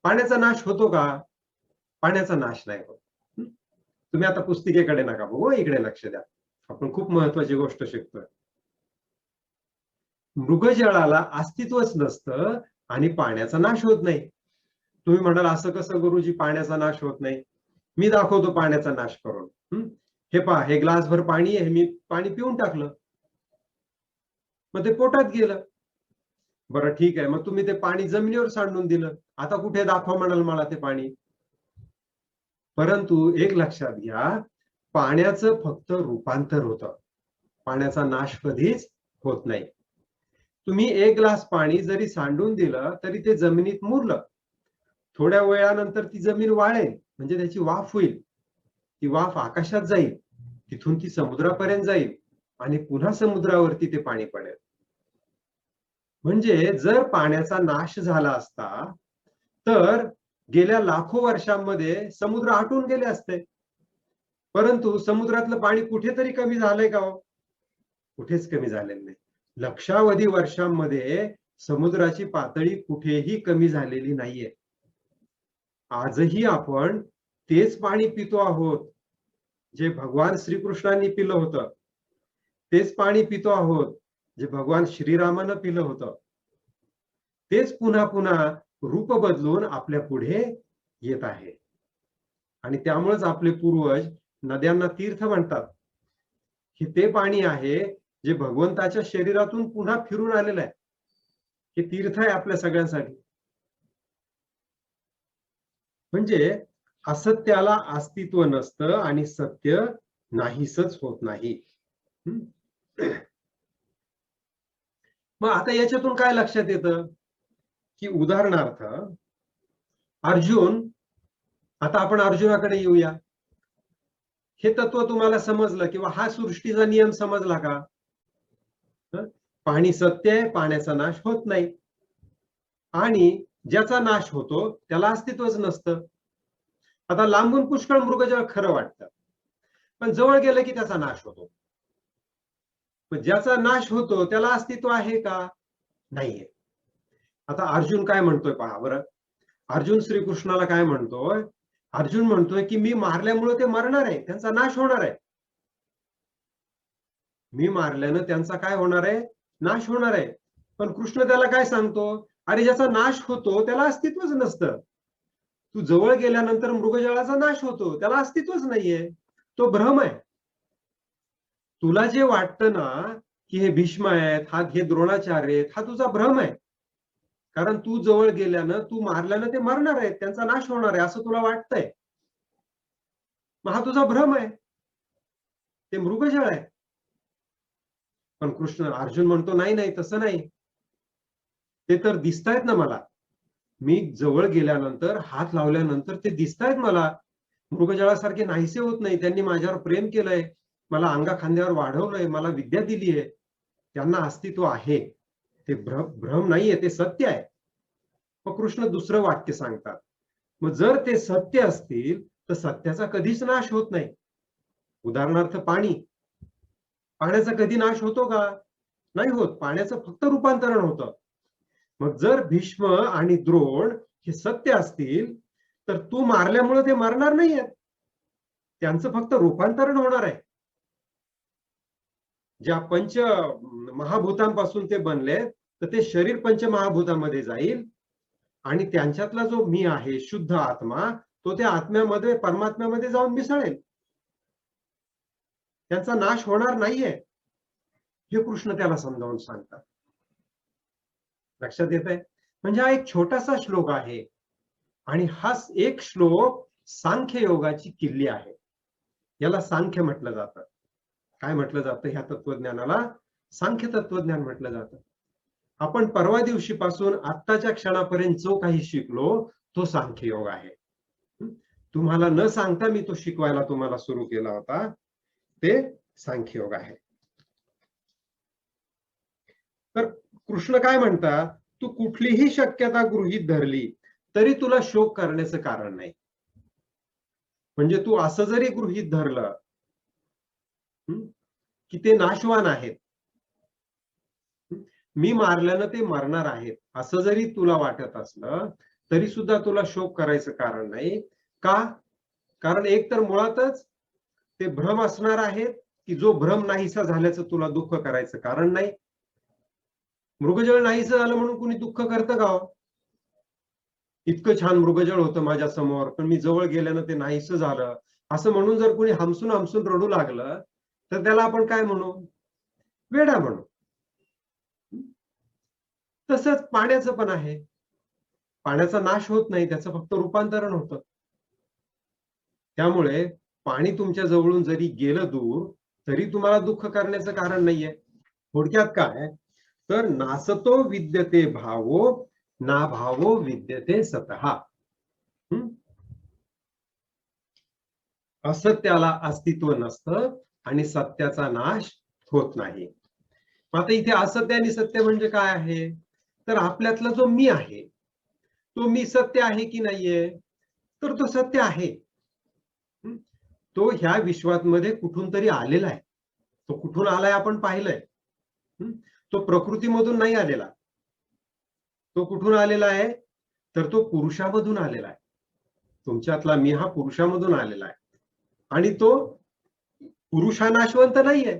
पाण्याचा नाश होतो का, पाण्याचा नाश नाही होत. तुम्ही आता पुस्तिकेकडे नका बघू, इकडे लक्ष द्या. आपण खूप महत्वाची गोष्ट शिकतोय. मृगजळाला अस्तित्वच नसतं आणि पाण्याचा नाश होत नाही. तुम्ही म्हणाल असं कसं गुरुजी पाण्याचा नाश होत नाही, मी दाखवतो पाण्याचा नाश करून. हे पहा, हे ग्लासभर पाणी आहे, मी पाणी पिऊन टाकलं, मग ते पोटात गेलं. बरं ठीक आहे, मग तुम्ही ते पाणी जमिनीवर सांडून दिलं, आता कुठे दाखवा म्हणाल मला ते पाणी. परंतु एक लक्षात घ्या, पाण्याचं फक्त रूपांतर होतं, पाण्याचा नाश कधीच होत नाही. तुम्ही एक ग्लास पाणी जरी सांडून दिलं तरी ते जमिनीत मुरलं. थोड्या वेळानंतर ती जमीन वाळेल, म्हणजे त्याची वाफ होईल. ती वाफ आकाशात जाईल, तिथून ती समुद्रापर्यंत जाईल आणि पुन्हा समुद्रावरती ते पाणी पडेल. म्हणजे जर पाण्याचा नाश झाला असता तर गेल्या लाखो वर्षांमध्ये समुद्र आटून गेले असते. परंतु समुद्रातलं पाणी कुठेतरी कमी झालंय का हो, कुठेच कमी झालेलं नाही. लक्षावधी वर्षांमध्ये समुद्राची पातळी कुठेही कमी झालेली नाहीये. आजही आपण तेच पाणी पितो आहोत जे भगवान श्रीकृष्णांनी पिलं होतं. तेच पाणी पितो आहोत जे भगवान श्रीरामानं पिलं होतं. तेच पुन्हा पुन्हा रूप बदलून आपल्या पुढे येत आहे. आणि त्यामुळेच आपले पूर्वज नद्यांना तीर्थ म्हणतात. हे ते पाणी आहे जे भगवंताच्या शरीरातून पुन्हा फिरून आलेलं आहे. हे तीर्थ आहे आपल्या सगळ्यांसाठी. म्हणजे असत्याला अस्तित्व नसतं आणि सत्य नाहीसच होत नाही. मग आता याच्यातून काय लक्षात येतं की उदाहरणार्थ अर्जुन, आता आपण अर्जुनाकडे येऊया. हे तत्व तुम्हाला समजलं किंवा हा सृष्टीचा नियम समजला का? पाणी सत्य आहे, पाण्याचा नाश होत नाही, आणि ज्याचा नाश होतो त्याला अस्तित्वच नसतं. आता लांबून पुष्कळ मृगजळ खरं वाटतं, पण जवळ गेलं की त्याचा नाश होतो. ज्याचा नाश होतो त्याला अस्तित्व आहे का? नाहीये. आता अर्जुन काय म्हणतोय पहा बरं. अर्जुन श्रीकृष्णाला काय म्हणतोय? अर्जुन म्हणतोय की मी मारल्यामुळे ते मरणार आहे, त्यांचा नाश होणार आहे. मी मारल्यानं त्यांचा काय होणार आहे? नाश होणार आहे. पण कृष्ण त्याला काय सांगतो? अरे ज्याचा नाश होतो त्याला अस्तित्वच नसतं. तू जवळ गेल्यानंतर मृगजळाचा नाश होतो, त्याला अस्तित्वच नाहीये, तो भ्रम आहे. तुला जे वाटतं ना की हे भीष्म आहेत, हे द्रोणाचार्य आहेत, हा तुझा भ्रम आहे. कारण तू जवळ गेल्यानं, तू मारल्यानं ते मरणार आहेत, त्यांचा नाश होणार आहे असं तुला वाटतंय. मग हा तुझा भ्रम आहे, ते मृगजळ आहे. पण कृष्ण, अर्जुन म्हणतो नाही नाही तसं नाही, ते तर दिसतायत ना मला. मी जवळ गेल्यानंतर, हात लावल्यानंतर ते दिसतायत मला. मृगजळासारखे नाहीसे होत नाही. त्यांनी माझ्यावर प्रेम केलंय, मला अंगा खांद्यावर वाढवलंय, मला विद्या दिली आहे. त्यांना अस्तित्व आहे. ते भ्रम नाहीये, ते सत्य आहे. मग कृष्ण दुसरं वाक्य सांगतात. मग जर ते सत्य असतील तर सत्याचा कधीच नाश होत नाही. उदाहरणार्थ पाणी, पाण्याचा कधी नाश होतो का? नाही होत. पाण्याचं फक्त रूपांतरण होतं. मग जर भीष्म आणि द्रोण हे सत्य असतील तर तू मारल्यामुळे ते मरणार नाहीयेत, त्यांचं फक्त रूपांतरण होणार आहे. ज्या पंच महाभूतांपासून ते बनले तर ते शरीर पंचमहाभूतामध्ये जाईल आणि त्यांच्यातला जो मी आहे, शुद्ध आत्मा, तो त्या आत्म्यामध्ये, परमात्म्यामध्ये जाऊन मिसळेल. त्यांचा नाश होणार नाहीये, हे कृष्ण त्याला समजावून सांगतात. लक्षात येत आहे? म्हणजे हा एक छोटासा श्लोक आहे आणि हा एक श्लोक सांख्य योगाची किल्ली आहे. याला सांख्य म्हटलं जातं. काय म्हटलं जातं ह्या तत्वज्ञानाला? सांख्य तत्वज्ञान म्हटलं जातं. आपण परवा दिवशीपासून आत्ताच्या क्षणापर्यंत जो काही शिकलो तो सांख्य योग आहे. तुम्हाला न सांगता मी तो शिकवायला तुम्हाला सुरू केला होता, ते सांख्य योग आहे. तर कृष्ण काय म्हणतात? तू कुठलीही शक्यता गृहीत धरली तरी तुला शोक करण्याचं कारण नाही. म्हणजे तू असं जरी गृहीत धरलं की ते नाशवान आहेत, मी मारल्यानं ते मरणार आहेत, असं जरी तुला वाटत असलं तरी सुद्धा तुला शोक करायचं कारण नाही. का? कारण एक तर मुळातच ते भ्रम असणार आहेत की जो भ्रम नाहीसा झाल्याचं तुला दुःख करायचं कारण नाही. मृगजळ नाहीसं झालं म्हणून कुणी दुःख करतं का? इतकं छान मृगजळ होतं माझ्या समोर, पण मी जवळ गेल्यानं ते नाहीसं झालं असं म्हणून जर कुणी हमसून हमसून रडू लागलं तर त्याला आपण काय म्हणू? वेडा म्हणू. तसंच पाण्याचं पण आहे. पाण्याचा नाश होत नाही, त्याचं फक्त रूपांतरण होतं. त्यामुळे पाणी तुमच्या जवळून जरी गेलं दूर तरी तुम्हाला दुःख करण्याचं कारण नाहीये. थोडक्यात काय तर नासतो विद्यते भावो ना भावो विद्यते सतः. असत्याला अस्तित्व नसतं आणि सत्याचा नाश होत नाही. आता इथे असत्य आणि सत्य म्हणजे काय आहे? तर आपल्यातला जो मी आहे तो मी सत्य आहे की नाहीये? तर तो सत्य आहे. तो ह्या विश्वामध्ये कुठून तरी आलेला आहे. तो कुठून आलाय आपण पाहिलंय. तो प्रकृतीमधून नाही आलेला. तो कुठून आलेला आहे? तर तो पुरुषामधून आलेला आहे. तुमच्यातला मी हा पुरुषामधून आलेला आहे आणि तो पुरुष हा नाशवंत नाहीये,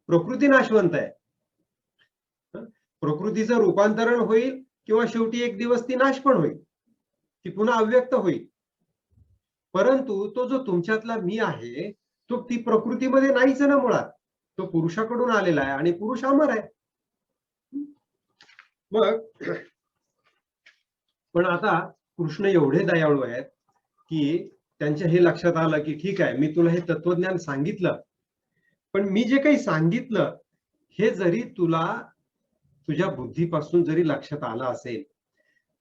प्रकृती नाशवंत आहे. प्रकृतीचं रूपांतरण होईल किंवा शेवटी एक दिवस ती नाश पण होईल, ती पुन्हा अव्यक्त होईल. परंतु तो जो तुमच्यातला मी आहे तो ती प्रकृतीमध्ये नाहीच ना मुळात. तो पुरुषाकडून आलेला आहे आणि पुरुष अमर आहे. मग पण आता कृष्ण एवढे दयाळू आहेत की त्यांच्या हे लक्षात आलं की ठीक आहे, मी तुला हे तत्वज्ञान सांगितलं, पण मी जे काही सांगितलं हे जरी तुला तुझ्या बुद्धीपासून जरी लक्षात आलं असेल,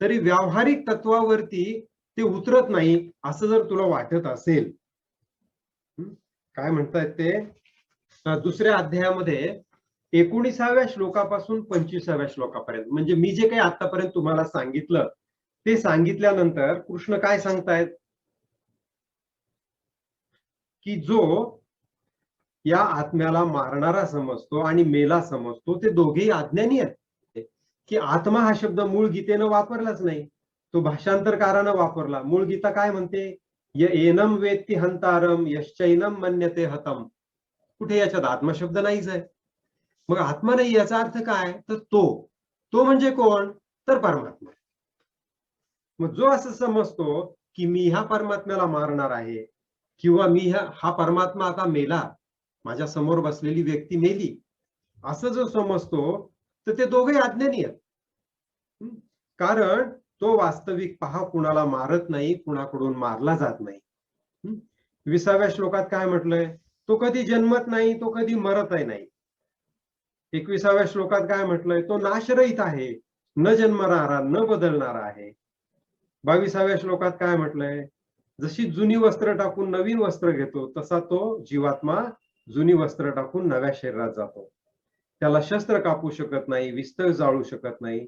तरी व्यावहारिक तत्वावरती ते उतरत नाही असं जर तुला वाटत असेल, काय म्हणतायत ते दुसऱ्या अध्यायामध्ये 19व्या श्लोकापासून 25व्या श्लोकापर्यंत, म्हणजे मी जे काही आतापर्यंत तुम्हाला सांगितलं ते सांगितल्यानंतर कृष्ण काय सांगतायत की जो या आत्म्याला मारणारा समजतो आणि मेला समजतो ते दोघेही अज्ञानी आहेत. की आत्मा हा शब्द मूळ गीतेनं वापरलाच नाही, तो भाषांतरकारानं वापरला. मूळ गीता काय म्हणते, य एनम वेत्ती हंतारम यश्चैनम मन्यते हतम. कुठे याच्यात आत्मा शब्द नाहीच आहे. मग आत्मा नाही याचा अर्थ काय, तर तो म्हणजे कोण, तर परमात्मा. मग जो असं समजतो की मी ह्या परमात्म्याला मारणार आहे किंवा मी हा परमात्मा आता मेला, माझ्या समोर बसलेली व्यक्ती मेली, असं जो समजतो तर ते दोघे अज्ञानी आहेत. कारण तो वास्तविक पहा कुणाला मारत नाही, कुणाकडून मारला जात नाही. 20व्या श्लोकात काय म्हटलंय, तो कधी जन्मत नाही, तो कधी मरतही नाही. 21व्या श्लोकात काय म्हटलंय, तो नाशरहित आहे, न जन्मणारा न बदलणारा आहे. 22व्या श्लोकात काय म्हटलंय, जशी जुनी वस्त्र टाकून नवीन वस्त्र घेतो तसा तो जीवात्मा जुनी वस्त्र टाकून नव्या शरीरात जातो. त्याला शस्त्र कापू शकत नाही, विस्तव जाळू शकत नाही,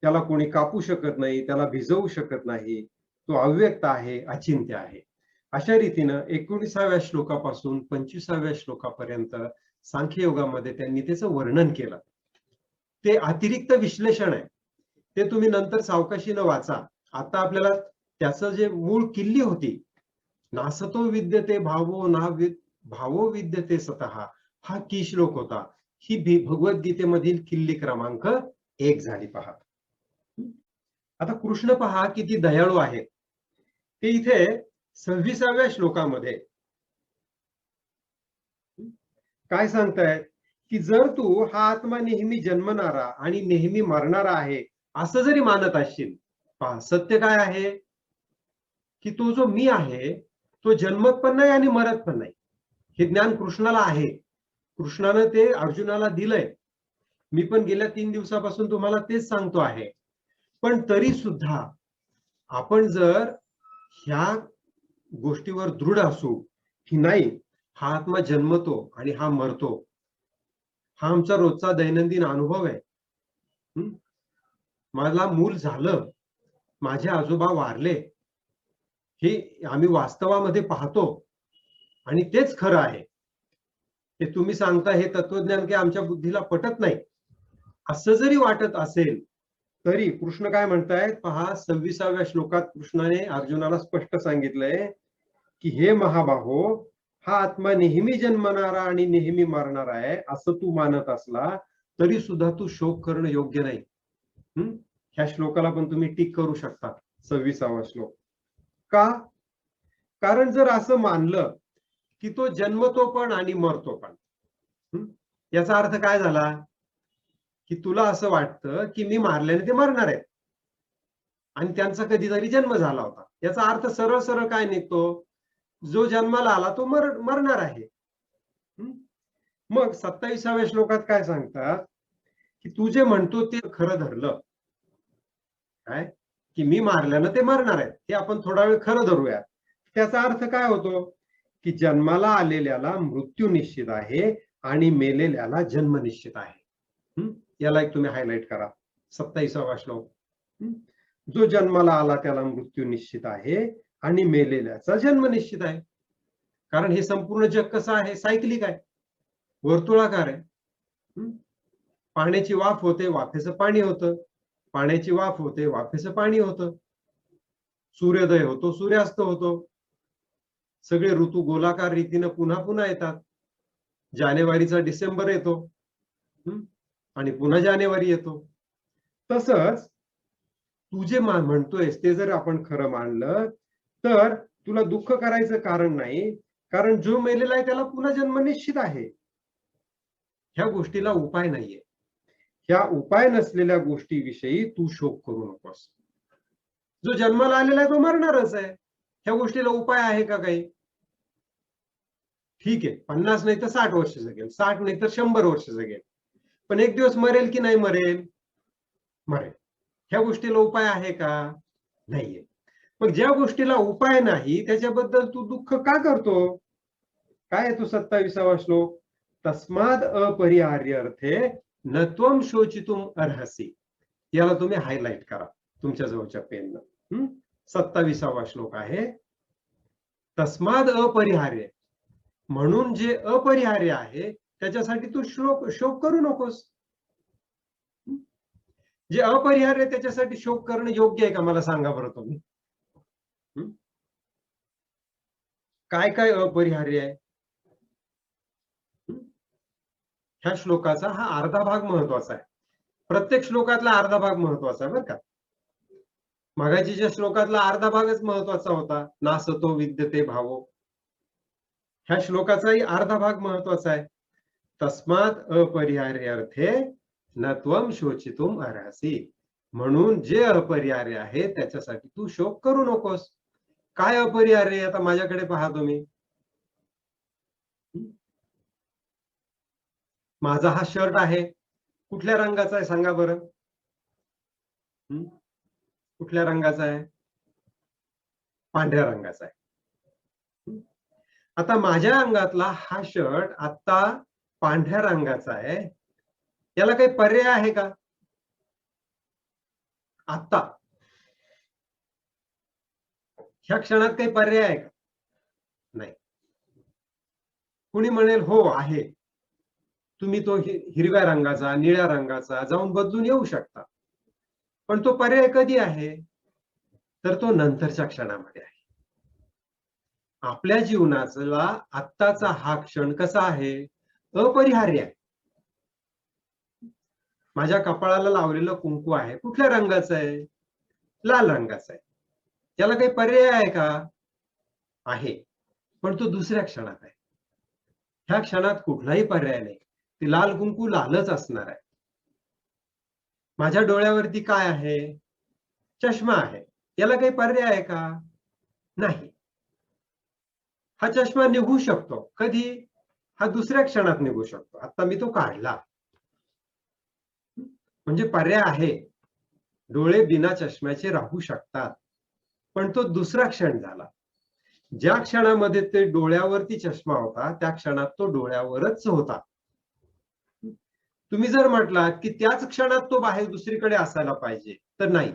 त्याला कोणी कापू शकत नाही, त्याला भिजवू शकत नाही, तो अव्यक्त आहे, अचिंत्य आहे. अशा रीतीनं 19व्या श्लोकापासून 25व्या श्लोकापर्यंत सांख्ययोगामध्ये त्यांनी त्याचं वर्णन केलं. ते अतिरिक्त विश्लेषण आहे, ते तुम्ही नंतर सावकाशीनं वाचा. आता आपल्याला त्याचं जे मूळ किल्ली होती, नासतो विद्यते भावो ना भावो विद्यते स्वतः, हा की श्लोक होता. ही भगवद्गीतेमधील किल्ली क्रमांक 1 झाली. पहा आता कृष्ण पहा किती दयाळू आहे. ते इथे 26व्या श्लोकामध्ये काय सांगतायत की जर तू हा आत्मा नेहमी जन्मणारा आणि नेहमी मरणारा आहे असं जरी मानत असशील, पहा सत्य काय आहे की तो जो मी आहे तो जन्मत पण नाही आणि मरत पण नाही. हे ज्ञान कृष्णाला आहे, कृष्णानं ते अर्जुनाला दिलंय. मी पण गेल्या 3 दिवसापासून तुम्हाला तेच सांगतो आहे. पण तरी सुद्धा आपण जर ह्या गोष्टीवर दृढ असू की नाही, हा आत्मा जन्मतो आणि हा मरतो, हा आमचा रोजचा दैनंदिन अनुभव आहे. मला मूल झालं, माझे आजोबा वारले, हे आम्ही वास्तवामध्ये पाहतो आणि तेच खरं आहे. हे तुम्ही सांगता हे तत्वज्ञान काही आमच्या बुद्धीला पटत नाही असं जरी वाटत असेल तरी कृष्ण काय म्हणतायत पहा, 26व्या श्लोकात कृष्णाने अर्जुनाला स्पष्ट सांगितलंय की हे महाबाहो, हा आत्मा नेहमी जन्मणारा आणि नेहमी मरणारा आहे असं तू मानत असला तरी सुद्धा तू शोक करणं योग्य नाही. ह्या श्लोकाला पण तुम्ही टिक करू शकता. 26वा श्लोक का, कारण जर असं मानलं की तो जन्मतो पण आणि मरतो पण, याचा अर्थ काय झाला की तुला असं वाटतं की मी मारल्याने ते मरणार आहेत आणि त्यांचा कधीतरी जन्म झाला होता. याचा अर्थ सरळ सरळ काय निघतो, जो जन्माला आला तो मरणार आहे. मग 27व्या श्लोकात काय सांगतात की तू जे म्हणतो ते खरं धरलं काय की मी मारल्यानं ते मरणार आहेत, हे आपण थोडा वेळ खरं धरूया. त्याचा अर्थ काय होतो की जन्माला आलेल्याला मृत्यू निश्चित आहे आणि मेलेल्याला जन्म निश्चित आहे. याला एक तुम्ही हायलाइट करा. 27वा श्लोक, जो जन्माला आला त्याला मृत्यू निश्चित आहे आणि मेलेल्याचा जन्म निश्चित आहे. कारण हे संपूर्ण जग कसं आहे, सायकलिक आहे, वर्तुळाकार आहे. पाण्याची वाफ होते, वाफेचं पाणी होतं, पाण्याची वाफ होते, वाफेचं पाणी होतं, सूर्योदय होतो, सूर्यास्त होतो, सगळे ऋतू गोलाकार रीतीनं पुन्हा पुन्हा येतात. जानेवारीचा डिसेंबर येतो आणि पुन्हा जानेवारी येतो. तसंच तू जे म्हणतोयस ते जर आपण खरं मानलं तर तुला दुःख करायचं कारण नाही, कारण जो मेलेला आहे त्याला पुन्हा जन्म निश्चित आहे. ह्या गोष्टीला उपाय नाहीये. ह्या उपाय नसलेल्या गोष्टीविषयी तू शोक करू नकोस. जो जन्माला आलेला आहे तो मरणारच आहे. ह्या गोष्टीला उपाय आहे का काही? ठीक आहे, 50 नाही तर 60 वर्ष जगेल, 60 नाही तर 100 वर्ष जगेल, पण एक दिवस मरेल की नाही मरेल? मरेल. ह्या गोष्टीला उपाय आहे का? नाहीये. मग ज्या गोष्टीला उपाय नाही त्याच्याबद्दल तू दुःख का करतो? काय आहे तो 27वा श्लोक? तस्माद अपरिहार्य अर्थे न त्वम शोचितुम अर्हसी. याला तुम्ही हायलाइट करा तुमच्या जवळच्या पेननं. 27वा श्लोक आहे. तस्माद अपरिहार्य, म्हणून जे अपरिहार्य आहे त्याच्यासाठी तू शोक करू नकोस. जे अपरिहार्य त्याच्यासाठी शोक करणं योग्य आहे का मला सांगा बरं तुम्ही? काय काय अपरिहार्य आहे? ह्या श्लोकाचा हा अर्धा भाग महत्वाचा आहे. प्रत्येक श्लोकातला अर्धा भाग महत्वाचा आहे बरं का. मागाच्या श्लोकातला अर्धा भागच महत्वाचा होता, नासतो विद्यते भावो. ह्या श्लोकाचाही अर्धा भाग महत्वाचा आहे. तस्मात अपरिहार्य अर्थे न त्वम शोचितुम अर्हसी, म्हणून जे अपरिहार्य आहे त्याच्यासाठी तू शोक करू नकोस. काय अपरिहार्य? आता माझ्याकडे पहा तुम्ही. माझा हा शर्ट आहे, कुठल्या रंगाचा आहे सांगा बरं? कुठल्या रंगाचा आहे? पांढऱ्या रंगाचा आहे. आता माझ्या अंगातला हा शर्ट आता पांढऱ्या रंगाचा आहे, याला काही पर्याय आहे का? आता ह्या क्षणात काही पर्याय आहे का? नाही. कुणी म्हणेल हो आहे, तुम्ही तो हिरव्या रंगाचा, निळ्या रंगाचा जाऊन बदलून येऊ शकता, पण तो पर्याय कधी आहे? तर तो नंतरच्या क्षणामध्ये आहे. आपल्या जीवनाचा आत्ताचा हा क्षण कसा आहे? अपरिहार्य आहे. माझ्या कपाळाला लावलेलं कुंकू आहे, कुठल्या रंगाचं आहे? लाल रंगाचं आहे. त्याला काही पर्याय आहे का? आहे, पण तो दुसऱ्या क्षणात आहे. ह्या क्षणात कुठलाही पर्याय नाही. ती लाल कुंकू लालच असणार आहे. माझ्या डोळ्यावरती काय आहे? चष्मा आहे. याला काही पर्याय आहे का? नाही. हा चष्मा निघू शकतो. कधी? हा दुसऱ्या क्षणात निघू शकतो. आता मी तो काढला, म्हणजे पर्याय आहे. डोळे बिना चष्म्याचे राहू शकतात, पण तो दुसरा क्षण झाला. ज्या क्षणामध्ये ते डोळ्यावरती चष्मा होता त्या क्षणात तो डोळ्यावरच होता. तुम्ही जर म्हटलात की त्याच क्षणात तो बाहेर दुसरीकडे असायला पाहिजे, तर नाही.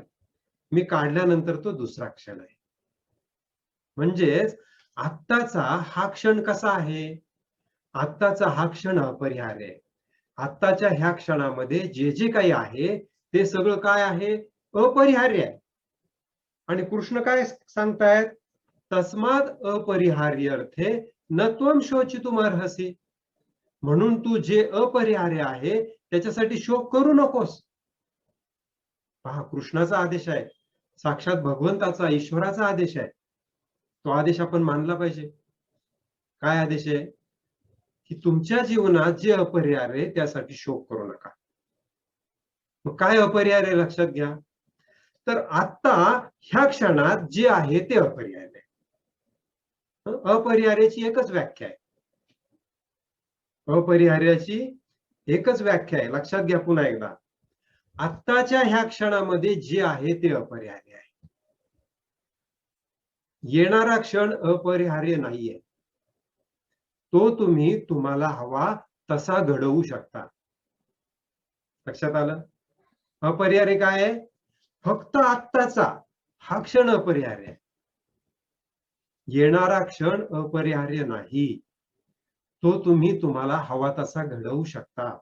मी काढल्यानंतर तो दुसरा क्षण आहे. म्हणजेच आत्ताचा हा क्षण कसा आहे? आत्ताचा हा क्षण अपरिहार्य आहे. आत्ताच्या ह्या क्षणामध्ये जे जे काही आहे ते सगळं काय आहे? अपरिहार्य आहे. आणि कृष्ण काय सांगतायत? तस्माद अपरिहार्य अर्थे न त्वम शोचितुम अर्हसी, म्हणून तू जे अपरिहार्य आहे त्याच्यासाठी शोक करू नकोस. पहा, कृष्णाचा आदेश आहे, साक्षात भगवंताचा, ईश्वराचा आदेश आहे. तो आदेश आपण मानला पाहिजे. काय आदेश आहे? की तुमच्या जीवनात जे अपरिहार्य आहे त्यासाठी शोक करू नका. मग काय अपरिहार्य लक्षात घ्या. तर आता ह्या क्षणात जे आहे ते अपरिहार्य आहे. अपरिहार्याची एकच व्याख्या आहे. अपरिहार्याची एकच व्याख्या आहे, लक्षात घ्या पुन्हा एकदा. आत्ताच्या ह्या क्षणामध्ये जे आहे ते अपरिहार्य आहे. येणारा क्षण अपरिहार्य नाहीये. तो तुम्ही तुम्हाला हवा तसा घडवू शकता. लक्षात आलं? अपरिहार्य काय आहे? फक्त आत्ताचा हा क्षण अपरिहार्य आहे. येणारा क्षण अपरिहार्य नाही. तो तुम्ही तुम्हाला हवा तसा घडवू शकता.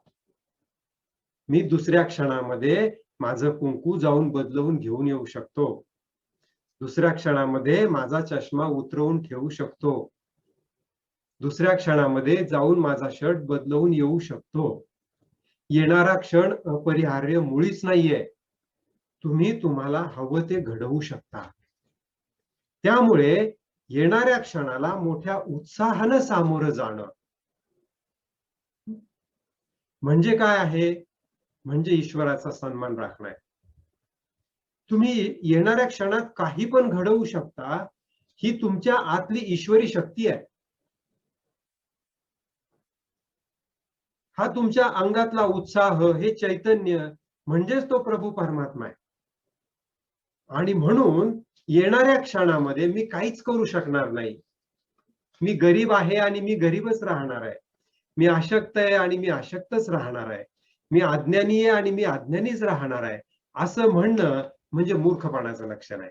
मी दुसऱ्या क्षणामध्ये माझं कुंकू जाऊन बदलवून घेऊन येऊ शकतो. दुसऱ्या क्षणामध्ये माझा चष्मा उतरवून ठेवू शकतो. दुसऱ्या क्षणामध्ये जाऊन माझा शर्ट बदलवून येऊ शकतो. येणारा क्षण अपरिहार्य मुळीच नाहीये. तुम्ही तुम्हाला हवं ते घडवू शकता. त्यामुळे येणाऱ्या क्षणाला मोठ्या उत्साहानं सामोरं जाणं, म्हणजे काय आहे? म्हणजे ईश्वराचा सन्मान राखणं आहे. तुम्ही येणाऱ्या क्षणात काही पण घडवू शकता, ही तुमच्या आतली ईश्वरी शक्ती आहे. हा तुमच्या अंगातला उत्साह, हे चैतन्य म्हणजेच तो प्रभू परमात्मा आहे. आणि म्हणून येणाऱ्या क्षणामध्ये मी काहीच करू शकणार नाही. मी गरीब आहे आणि मी गरीबच राहणार आहे. मी अशक्त आहे आणि मी अशक्तच राहणार आहे. मी अज्ञानी आहे आणि मी अज्ञानीच राहणार आहे. असं म्हणणं म्हणजे मूर्खपणाचं लक्षण आहे.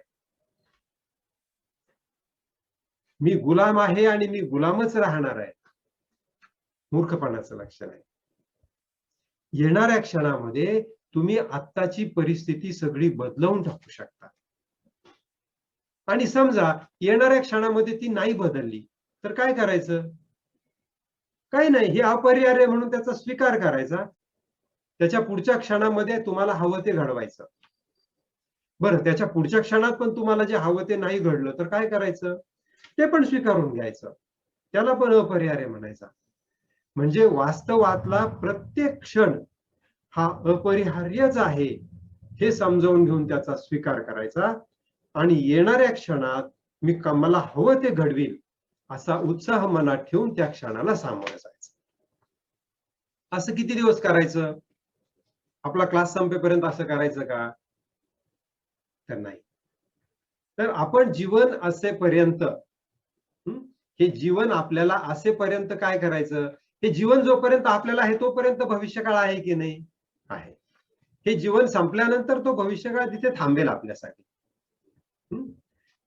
मी गुलाम आहे आणि मी गुलामच राहणार आहे. मूर्खपणाचं लक्षण आहे. येणाऱ्या क्षणामध्ये तुम्ही आत्ताची परिस्थिती सगळी बदलवून टाकू शकता. आणि समजा येणाऱ्या क्षणामध्ये ती नाही बदलली तर काय करायचं? काही नाही, हे अपरिहार्य म्हणून त्याचा स्वीकार करायचा. त्याच्या पुढच्या क्षणामध्ये तुम्हाला हवं ते घडवायचं. बरं, त्याच्या पुढच्या क्षणात पण तुम्हाला जे हवं ते नाही घडलं तर काय करायचं? ते पण स्वीकारून घ्यायचं. त्याला पण अपरिहार्य म्हणायचा. म्हणजे वास्तवातला प्रत्येक क्षण हा अपरिहार्यच आहे हे समजावून घेऊन त्याचा स्वीकार करायचा आणि येणाऱ्या क्षणात मला हवं ते घडवील असा उत्साह मनात ठेवून त्या क्षणाला सामोरं जायचं. असं किती दिवस करायचं? आपला क्लास संपेपर्यंत असं करायचं का? तर नाही. तर आपण जीवन असेपर्यंत, हे जीवन आपल्याला असेपर्यंत काय करायचं? हे जीवन जोपर्यंत आपल्याला आहे तोपर्यंत भविष्यकाळ आहे की नाही? आहे. हे जीवन संपल्यानंतर तो भविष्यकाळ तिथे थांबेल आपल्यासाठी.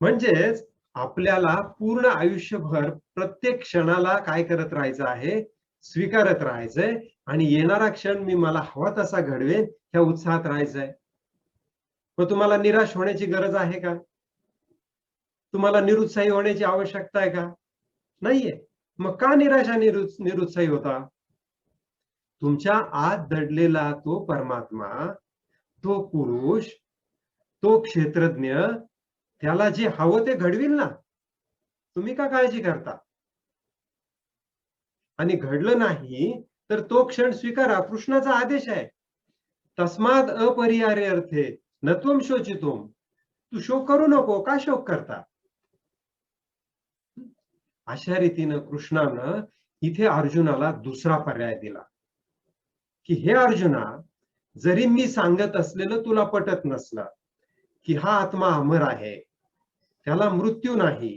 म्हणजेच आपल्याला पूर्ण आयुष्यभर प्रत्येक क्षणाला काय करत राहायचं आहे? स्वीकारत राहायचंय आणि येणारा क्षण मी मला हवा तसा घडवेन ह्या उत्साहात राहायचंय. मग तुम्हाला निराश होण्याची गरज आहे का? तुम्हाला निरुत्साही होण्याची आवश्यकता आहे का? नाहीये. मग का निराशा निरुत्साही होता? तुमच्या आत दडलेला तो परमात्मा, तो पुरुष, तो क्षेत्रज्ञ, त्याला जे हवं ते घडविल ना. तुम्ही का काळजी करता? आणि घडलं नाही तर तो क्षण स्वीकारा. कृष्णाचा आदेश आहे. तस्माद अपरिहार्य अर्थे न त्वं शोचितुम. तू शोक करू नको. का शोक करता? अशा रीतीनं कृष्णानं इथे अर्जुनाला दुसरा पर्याय दिला, की हे अर्जुना, जरी मी सांगत असलेलं तुला पटत नसलं की हा आत्मा अमर आहे, त्याला मृत्यू नाही,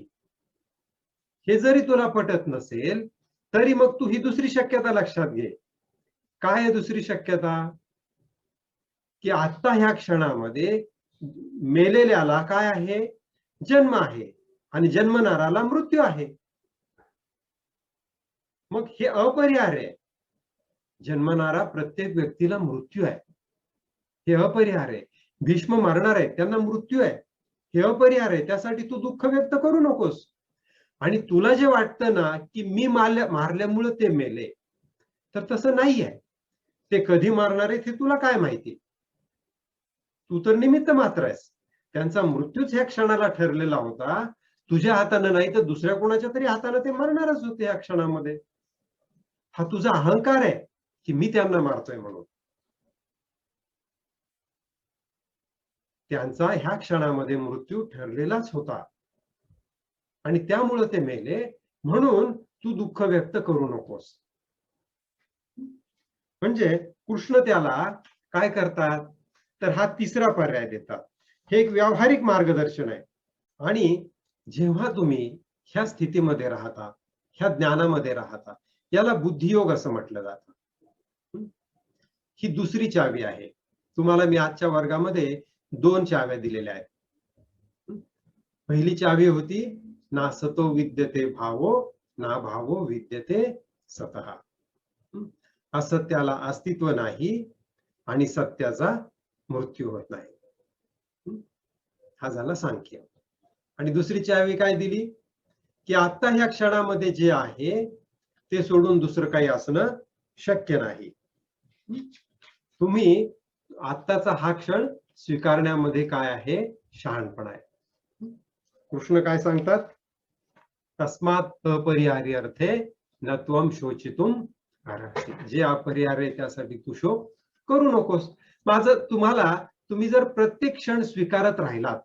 हे जरी तुला पटत नसेल तरी मग तू ही दुसरी शक्यता लक्षात घे. काय आहे दुसरी शक्यता? की आता ह्या क्षणामध्ये मेलेल्याला काय आहे? जन्म आहे आणि जन्मणाराला मृत्यू आहे. मग हे अपरिहार्य आहे. जन्मणारा प्रत्येक व्यक्तीला मृत्यू आहे. हे अपरिहार्य आहे. भीष्म मरणार आहे, त्यांना मृत्यू आहे. हे अपरिहार्य आहे. त्यासाठी तू दुःख व्यक्त करू नकोस. आणि तुला जे वाटतं ना की मी मारल्यामुळे ते मेले, तर तसं नाही आहे. ते कधी मारणार आहेत हे तुला काय माहिती? तू तर निमित्त मात्र आहेस. त्यांचा मृत्यूच ह्या क्षणाला ठरलेला होता. तुझ्या हाताने नाही तर दुसऱ्या कोणाच्या तरी हाताने ते मरणारच होते या क्षणामध्ये. हा तुझा अहंकार आहे की मी त्यांना मारतोय म्हणून. त्यांचा ह्या क्षणामध्ये मृत्यू ठरलेलाच होता आणि त्यामुळे ते मेले. म्हणून तू दुःख व्यक्त करू नकोस. म्हणजे कृष्ण त्याला काय करतात? तर हा तिसरा पर्याय देतात. हे एक व्यावहारिक मार्गदर्शन आहे. आणि जेव्हा तुम्ही ह्या स्थितीमध्ये राहता, ह्या ज्ञानामध्ये राहता, याला बुद्धियोग असं म्हटलं जातं. ही दुसरी चावी आहे. तुम्हाला मी आजच्या वर्गामध्ये 2 चाव्या दिलेल्या आहेत. पहिली चावी होती ना सतो विद्यते भावो ना भावो विद्यते सतः. असत्याला अस्तित्व नाही आणि सत्याचा मृत्यू होत नाही. हा झाला सांख्य. आणि दुसरी चावी काय दिली? की आता ह्या क्षणामध्ये जे आहे ते सोडून दुसरं काही असणं शक्य नाही. तुम्ही आत्ताचा हा क्षण स्वीकारण्यामध्ये काय आहे? शहाणपणा आहे. कृष्ण काय सांगतात? तस्मात् अपरिहार्य अर्थे न त्वं शोचितुम अरे जे अपरिहार्य आहे त्यासाठी तू शोक करू नकोस. माझं तुम्ही जर प्रत्येक क्षण स्वीकारत राहिलात,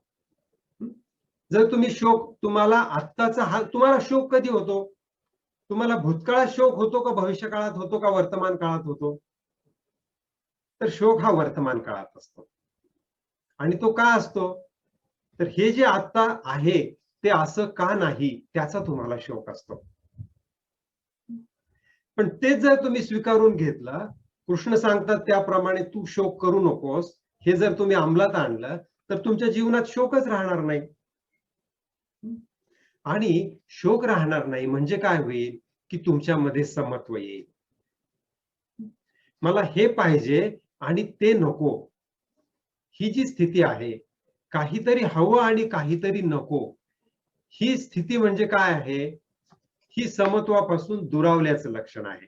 जर तुम्ही शोक तुम्हाला आत्ताचा हा तुम्हाला शोक कधी होतो? तुम्हाला भूतकाळात शोक होतो का भविष्य काळात होतो का वर्तमान काळात होतो? तर शोक हा वर्तमान काळात असतो. आणि तो का असतो? तर हे जे आता आहे ते असं का नाही त्याचा तुम्हाला शोक असतो. पण तेच जर तुम्ही स्वीकारून घेतलं, कृष्ण सांगतात त्याप्रमाणे तू शोक करू नकोस, हे जर तुम्ही अंमलात आणलं तर तुमच्या जीवनात शोकच राहणार नाही. आणि शोक राहणार नाही म्हणजे काय होईल की तुमच्यामध्ये समत्व येईल. मला हे पाहिजे आणि ते नको, ही जी स्थिती आहे, काहीतरी हवं आणि काहीतरी नको, ही स्थिती म्हणजे काय आहे? ही समत्वापासून दुरावल्याचं लक्षण आहे.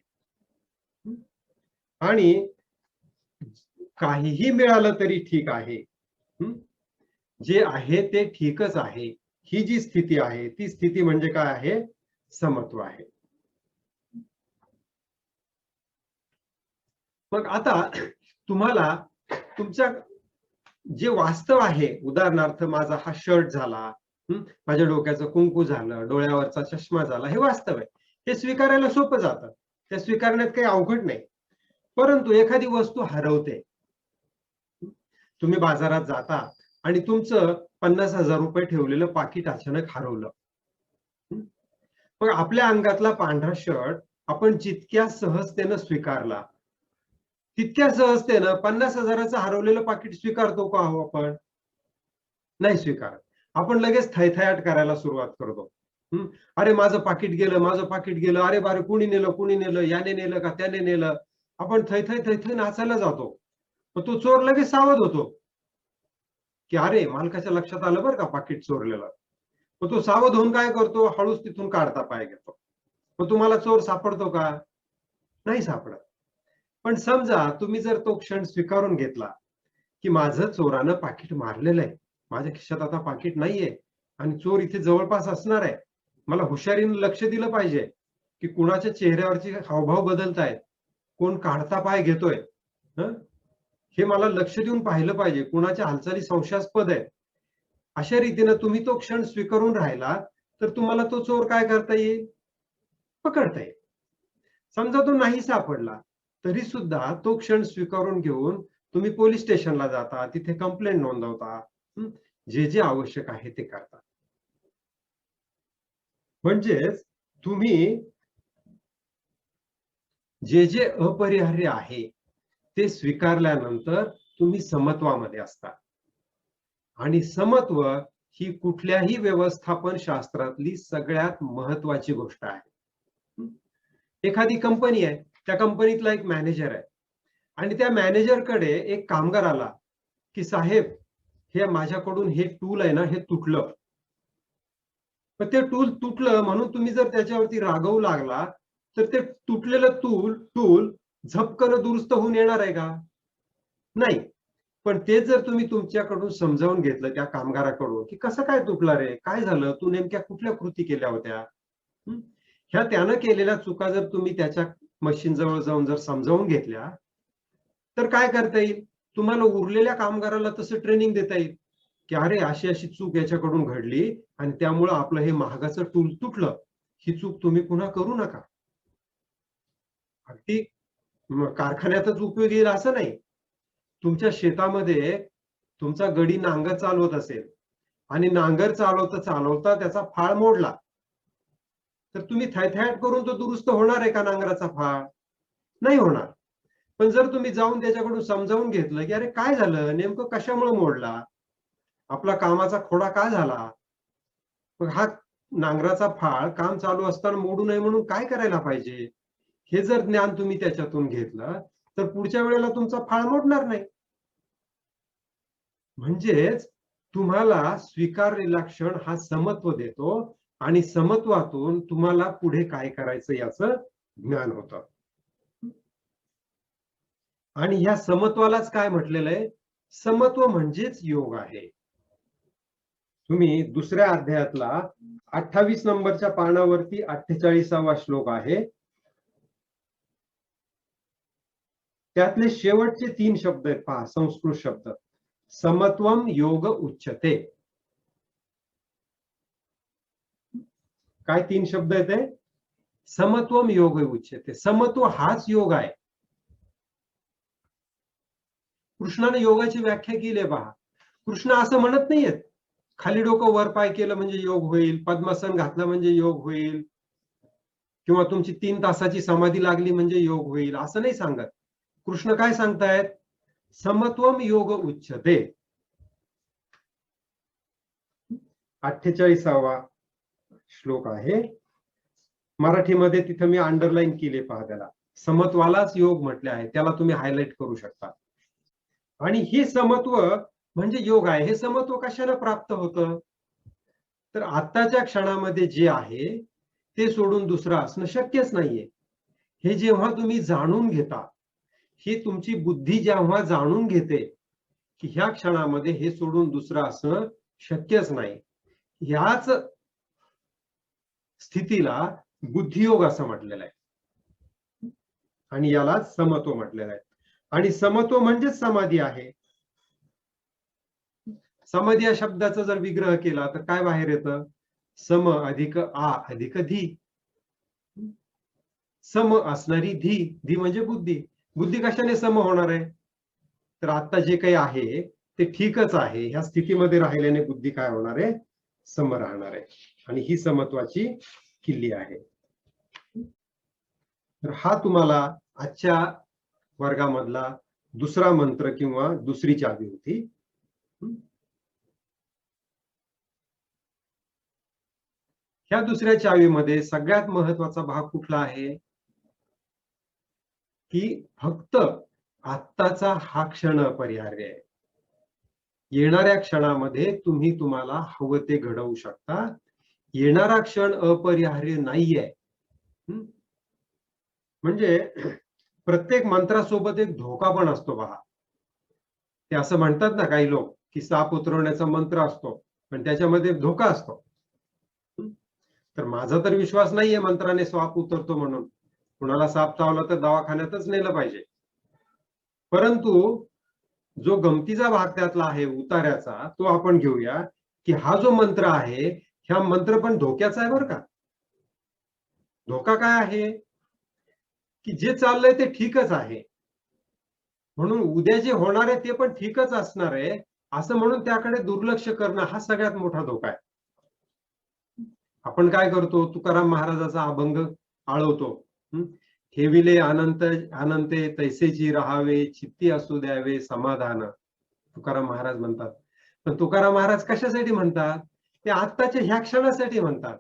आणि काहीही मिळालं तरी ठीक आहे, जे आहे ते ठीकच आहे, ही जी स्थिती आहे ती स्थिती म्हणजे काय आहे? समत्व आहे. मग आता तुम्हाला तुमच्या जे वास्तव आहे, उदाहरणार्थ माझा हा शर्ट झाला, माझ्या डोक्याचं कुंकू झालं, डोळ्यावरचा चष्मा झाला, हे वास्तव आहे. हे स्वीकारायला सोपं जातं, ते स्वीकारण्यात काही अवघड नाही. परंतु एखादी वस्तू हरवते, तुम्ही बाजारात जाता आणि तुमचं 50,000 रुपये ठेवलेलं पाकिट अचानक हरवलं. मग आपल्या अंगातला पांढरा शर्ट आपण जितक्या सहजतेनं स्वीकारला, तितक्या सहजतेनं 50,000चं हरवलेलं पाकिट स्वीकारतो का हो आपण? नाही स्वीकारत. आपण लगेच थैथयाट करायला सुरुवात करतो. अरे माझं पाकिट गेलं, माझं पाकिट गेलं, अरे बारे कुणी नेलं, कुणी नेलं, याने नेलं का त्याने नेलं. आपण थै नाचायला जातो. मग तो चोर लगेच सावध होतो, की अरे मालकाच्या लक्षात आलं बरं का पाकिट चोरलेलं. मग तो सावध होऊन काय करतो? हळूच तिथून काढता पाय घेतो. मग तुम्हाला चोर सापडतो का? नाही सापडत. पण समजा तुम्ही जर तो क्षण स्वीकारून घेतला, की माझं चोरानं पाकिट मारलेलं आहे. माझ्या खिशात आता पाकिट नाहीये आणि चोर इथे जवळपास असणार आहे. मला हुशारीने लक्ष दिलं पाहिजे, की कुणाच्या चेहऱ्यावरचे हावभाव बदलतायत, कोण काढता पाय घेतोय. हे मला लक्ष देऊन पाहिलं पाहिजे, कुणाच्या हालचाली संशयास्पद आहेत. अशा रीतीनं तुम्ही तो क्षण स्वीकारून राहिला, तर तुम्हाला तो चोर काय करता येईल? पकडता येईल. समजा तो नाही सापडला, तरी सुद्धा तो क्षण स्वीकारून घेऊन तुम्ही पोलीस स्टेशनला जाता, तिथे कंप्लेंट नोंदवता, जे आवश्यक आहे ते करता. म्हणजेच तुम्ही जे अपरिहार्य आहे ते स्वीकारल्यानंतर तुम्ही समत्वामध्ये असता. आणि समत्व ही कुठल्याही व्यवस्थापन शास्त्रातली सगळ्यात महत्वाची गोष्ट आहे. एखादी कंपनी आहे, त्या कंपनीतला एक मॅनेजर आहे आणि त्या मॅनेजरकडे एक कामगार आला, की साहेब हे माझ्याकडून हे टूल आहे ना हे तुटलं. पण ते टूल तुटलं म्हणून तुम्ही जर त्याच्यावरती रागवू लागला, तर ते तुटलेलं टूल झपकन दुरुस्त होऊन येणार आहे का? नाही. पण ते जर तुम्ही तुमच्याकडून समजावून घेतलं त्या कामगाराकडून, की कसं काय तुटलं रे? काय झालं? तू नेमक्या कुठल्या कृती केल्या होत्या? ह्या त्यानं केलेल्या चुका जर तुम्ही त्याच्या मशीन जवळ जाऊन जर समजावून घेतल्या, तर काय करता येईल? तुम्हाला उरलेल्या कामगाराला तसं ट्रेनिंग देता येईल, की अरे अशी चूक याच्याकडून घडली आणि त्यामुळं आपलं हे महागाचं टूल तुटलं. ही चूक तुम्ही पुन्हा करू नका. अगदी कारखान्यातच उपयोगी येईल असं नाही. तुमच्या शेतामध्ये तुमचा गडी नांगर चालवत असेल आणि नांगर चालवता त्याचा फाळ मोडला, तर तुम्ही थैथयाट करून तो दुरुस्त होणार आहे का नांगराचा फाळ? नाही होणार. पण जर तुम्ही जाऊन त्याच्याकडून समजावून घेतलं, की अरे काय झालं? नेमकं कशामुळे मोडला? आपला कामाचा खोडा का झाला? मग हा नांगराचा फाळ काम चालू असताना मोडू नये म्हणून काय करायला पाहिजे? हे जर ज्ञान तुम्ही त्याच्यातून घेतलं, तर पुढच्या वेळेला तुमचा फाळ मोडणार नाही. म्हणजेच तुम्हाला स्वीकारलेला क्षण हा समत्व देतो आणि समत्वातून तुम्हाला पुढे काय करायचं याचं ज्ञान होतं. आणि ह्या समत्वालाच काय म्हटलेलं आहे? समत्व म्हणजेच योग आहे. तुम्ही दुसऱ्या अध्यायातला 28 नंबरच्या पानावरती 48वा श्लोक आहे. त्यातले शेवटचे 3 शब्द आहेत पहा, संस्कृत शब्द. समत्वम योग उच्यते. काय 3 शब्द आहेत ते? समत्वम योग उच्यते. समत्व हाच योग आहे. कृष्णाने योगाची व्याख्या केली पहा. कृष्ण असं म्हणत नाहीयेत खाली डोकं वर पाय केलं म्हणजे योग होईल, पद्मासन घातलं म्हणजे योग होईल, किंवा तुमची 3 तासाची समाधी लागली म्हणजे योग होईल, असं नाही सांगत. कृष्ण काय सांगतायत? समत्वम योग उच्यते. 48वा श्लोक आहे मराठीमध्ये, तिथं मी अंडरलाईन केले पहा. त्याला समत्वालाच योग म्हटले आहे, त्याला तुम्ही हायलाइट करू शकता. आणि हे समत्व म्हणजे योग आहे. हे समत्व कशाला प्राप्त होतं? तर आत्ताच्या क्षणामध्ये जे आहे ते सोडून दुसरं असणं शक्यच नाहीये. हे जेव्हा तुम्ही जाणून घेता, ही तुमची बुद्धी जेव्हा जाणून घेते की ह्या क्षणामध्ये हे सोडून दुसरं असणं शक्यच नाही, ह्याच स्थितीला बुद्धियोग असं म्हटलेलं आहे आणि याला समत्व म्हटलेलं आहे. आणि समत्व म्हणजेच समाधी आहे. समाधी या शब्दाचा जर विग्रह केला तर काय बाहेर येतं? सम अधिक आ अधिक धी. सम असणारी धी, धी म्हणजे बुद्धी. बुद्धी कशाने सम होणार आहे? तर आता जे काही आहे ते ठीकच आहे, ह्या स्थितीमध्ये राहिल्याने बुद्धी काय होणार आहे? सम राहणार आहे. आणि ही समत्वाची किल्ली आहे. तर हा तुम्हाला आजच्या वर्गामधला दुसरा मंत्र किंवा दुसरी चावी होती. ह्या दुसऱ्या चावीमध्ये सगळ्यात महत्वाचा भाग कुठला आहे? की फक्त आत्ताचा हा क्षण अपरिहार्य आहे. येणाऱ्या क्षणामध्ये तुम्ही तुम्हाला हवं ते घडवू शकता. येणारा क्षण अपरिहार्य नाहीये. म्हणजे प्रत्येक मंत्रासोबत एक धोका पण असतो पहा. ते असं म्हणतात ना काही लोक की साप उतरवण्याचा मंत्र असतो पण त्याच्यामध्ये धोका असतो. तर माझा तर विश्वास नाहीये मंत्राने साप उतरतो म्हणून. कुणाला साप चावला तर दवाखान्यातच नेलं पाहिजे. परंतु जो गमतीचा भाग त्यातला आहे उतार्याचा, तो आपण घेऊया की हा जो मंत्र आहे, ह्या मंत्र पण धोक्याचा आहे बरं का. धोका काय आहे? की जे चाललंय ते ठीकच आहे, म्हणून उद्या जे होणार आहे ते पण ठीकच असणार आहे, असं म्हणून त्याकडे दुर्लक्ष करणं हा सगळ्यात मोठा धोका आहे. आपण काय करतो? तुकाराम महाराजाचा अभंग आळवतो. ठेविले अनंत अनंते तैसेची राहावे, चित्ती असू द्यावे समाधान. तुकाराम महाराज म्हणतात. पण तुकाराम महाराज कशासाठी म्हणतात? ते आत्ताच्या ह्या क्षणासाठी म्हणतात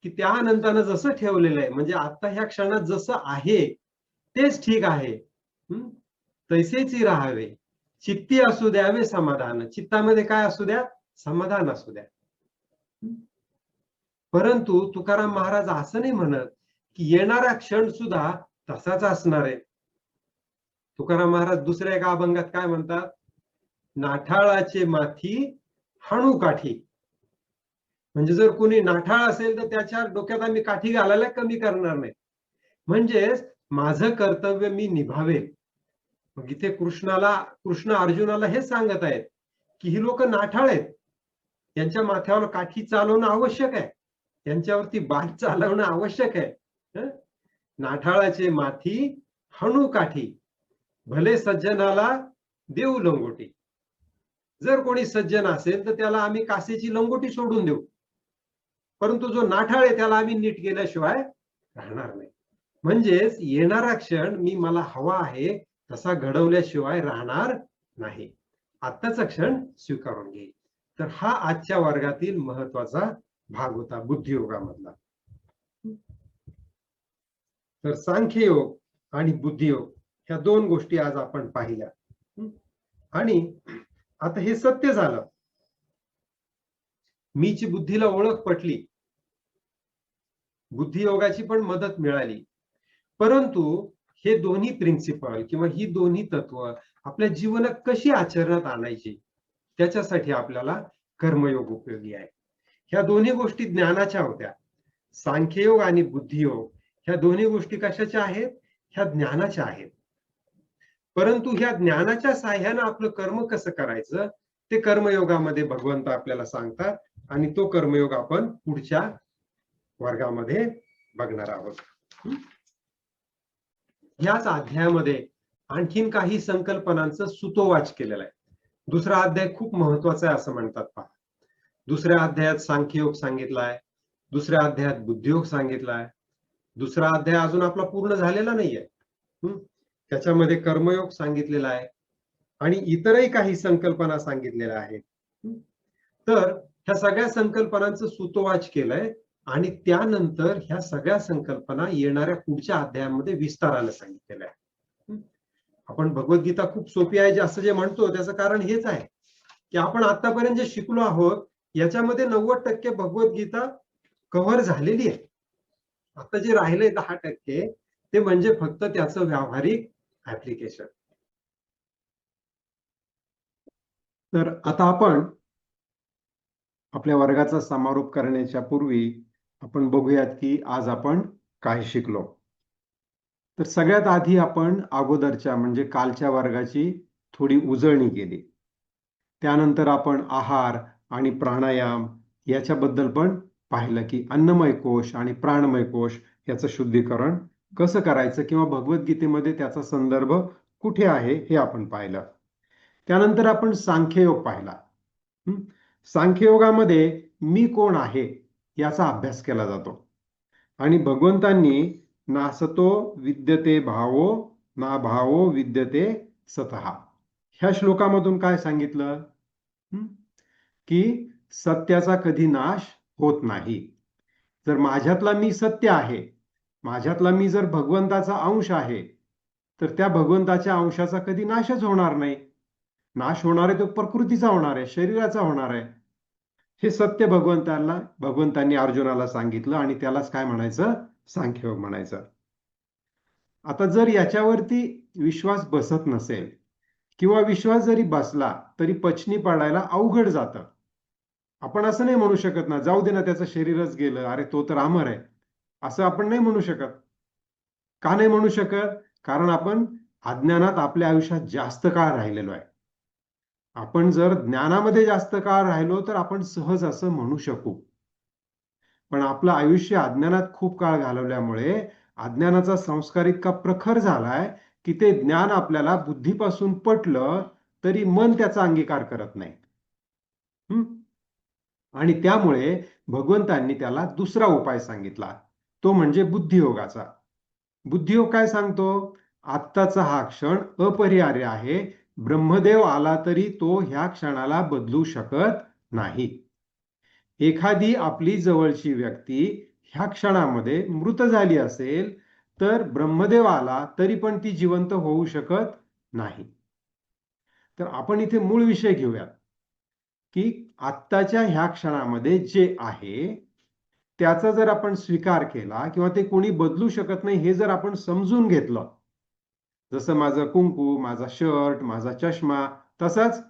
की त्या अनंतानं जसं ठेवलेलं आहे, म्हणजे आता ह्या क्षणात जसं आहे तेच ठीक आहे. तैसेची राहावे, चित्ती असू द्यावे समाधान. चित्तामध्ये काय असू द्या? समाधान असू द्या. परंतु तुकाराम महाराज असं नाही म्हणत की येणारा क्षण सुद्धा तसाच असणार आहे. तुकाराम महाराज दुसऱ्या एका अभंगात काय म्हणतात? नाठाळाचे माथी हाणू काठी. म्हणजे जर कोणी नाठाळ असेल तर त्याच्या डोक्यात आम्ही काठी घालायला कमी करणार नाही. म्हणजेच माझं कर्तव्य मी निभावेल. मग इथे कृष्ण अर्जुनाला हे सांगत आहेत की ही लोक नाठाळ आहेत, यांच्या माथ्यावर काठी चालवणं आवश्यक आहे, यांच्यावरती बाण चालवणं आवश्यक आहे. नाठाळाचे माथी हणू काठी, भले सज्जनाला देऊ लंगोटी. जर कोणी सज्जन असेल तर त्याला आम्ही कासेची लंगोटी सोडून देऊ, परंतु जो नाठाळ आहे त्याला आम्ही नीट केल्याशिवाय राहणार नाही. म्हणजेच येणारा क्षण मी मला हवा आहे तसा घडवल्याशिवाय राहणार नाही. आत्ताचा क्षण स्वीकारून घेईल. तर हा आजच्या वर्गातील महत्वाचा भाग होता बुद्धियोगामधला. तर सांख्ययोग आणि बुद्धियोग ह्या दोन गोष्टी आज आपण पाहिल्या. आणि आता हे सत्य झालं, मीची बुद्धीला ओळख पटली, बुद्धियोगाची पण मदत मिळाली. परंतु हे दोन्ही प्रिन्सिपल किंवा ही दोन्ही तत्व आपल्या जीवनात कशी आचरणात आणायची, त्याच्यासाठी आपल्याला कर्मयोग उपयोगी आहे. ह्या दोन्ही गोष्टी ज्ञानाच्या होत्या. सांख्ययोग आणि बुद्धियोग ह्या दोन्ही गोष्टी कशाच्या आहेत? ह्या ज्ञानाच्या आहेत. परंतु ह्या ज्ञानाच्या साह्यानं आपलं कर्म कसं करायचं ते कर्मयोगामध्ये भगवंत आपल्याला सांगतात आणि तो कर्मयोग आपण पुढच्या वर्गामध्ये बघणार आहोत. याच अध्यायामध्ये आणखीन काही संकल्पनांचं सुतोवाच केलेलं आहे. दुसरा अध्याय खूप महत्वाचा आहे असं म्हणतात पहा. दुसऱ्या अध्यायात सांख्ययोग सांगितलाय, दुसऱ्या अध्यायात बुद्धियोग सांगितलाय, दुसरा अध्याय अजून आपला पूर्ण झालेला नाहीये. त्याच्यामध्ये कर्मयोग सांगितलेला आहे आणि इतरही काही संकल्पना सांगितलेल्या आहेत. तर ह्या सगळ्या संकल्पनांचं सुतोवाच केलंय आणि त्यानंतर ह्या सगळ्या संकल्पना येणाऱ्या पुढच्या अध्यायामध्ये विस्ताराने सांगितलेल्या आहे. आपण भगवद्गीता खूप सोपी आहे असं जे म्हणतो त्याचं कारण हेच आहे की आपण आतापर्यंत जे शिकलो आहोत याच्यामध्ये 90% भगवद्गीता कव्हर झालेली आहे. आता जे राहिले 10% ते म्हणजे फक्त त्याचं व्यावहारिक ऍप्लिकेशन. तर आता आपण आपल्या वर्गाचा समारोप करण्याच्या पूर्वी आपण बघूयात की आज आपण काय शिकलो. तर सगळ्यात आधी आपण अगोदरच्या म्हणजे कालच्या वर्गाची थोडी उजळणी केली. त्यानंतर आपण आहार आणि प्राणायाम याच्याबद्दल पण पाहिलं की अन्नमय कोश आणि प्राणमय कोश याचं शुद्धीकरण कसं करायचं किंवा भगवद्गीतेमध्ये त्याचा संदर्भ कुठे आहे हे आपण पाहिलं. त्यानंतर आपण सांख्ययोग पाहिला. सांख्ययोगामध्ये मी कोण आहे याचा अभ्यास केला जातो आणि भगवंतांनी नासतो विद्यते भावो ना भावो विद्यते सतः ह्या श्लोकामधून काय सांगितलं की सत्याचा कधी नाश होत नाही. जर माझ्यातला मी सत्य आहे, माझ्यातला मी जर भगवंताचा अंश आहे तर त्या भगवंताच्या अंशाचा कधी नाशच होणार नाही. नाश होणार आहे तो प्रकृतीचा होणार आहे, शरीराचा होणार आहे. हे सत्य भगवंतांनी अर्जुनाला सांगितलं आणि त्यालाच काय म्हणायचं, सांख्ययोग म्हणायचं. आता जर याच्यावरती विश्वास बसत नसेल किंवा विश्वास जरी बसला तरी पचनी पाडायला अवघड जातं. आपण असं नाही म्हणू शकत ना, जाऊ दे ना त्याचं शरीरच गेलं, अरे तो तर अमर आहे, असं आपण नाही म्हणू शकत. का नाही म्हणू शकत? कारण आपण अज्ञानात आपल्या आयुष्यात जास्त काळ राहिलेलो आहे. आपण जर ज्ञानामध्ये जास्त काळ राहिलो तर आपण सहज असं म्हणू शकू. पण आपलं आयुष्य अज्ञानात खूप काळ घालवल्यामुळे अज्ञानाचा संस्कार इतका प्रखर झालाय की ते ज्ञान आपल्याला बुद्धीपासून पटलं तरी मन त्याचा अंगीकार करत नाही. आणि त्यामुळे भगवंतांनी त्याला दुसरा उपाय सांगितला, तो म्हणजे बुद्धियोगाचा. बुद्धियोग काय सांगतो? आत्ताचा हा क्षण अपरिहार्य आहे. ब्रह्मदेव आला तरी तो ह्या क्षणाला बदलू शकत नाही. एखादी आपली जवळची व्यक्ती ह्या क्षणामध्ये मृत झाली असेल तर ब्रह्मदेव आला तरी पण ती जिवंत होऊ शकत नाही. तर आपण इथे मूळ विषय घेऊयात की आत्ताच्या ह्या क्षणामध्ये जे आहे त्याचा जर आपण स्वीकार केला किंवा ते कोणी बदलू शकत नाही हे जर आपण समजून घेतलं, जसं माझं कुंकू, माझा शर्ट, माझा चष्मा, तसाच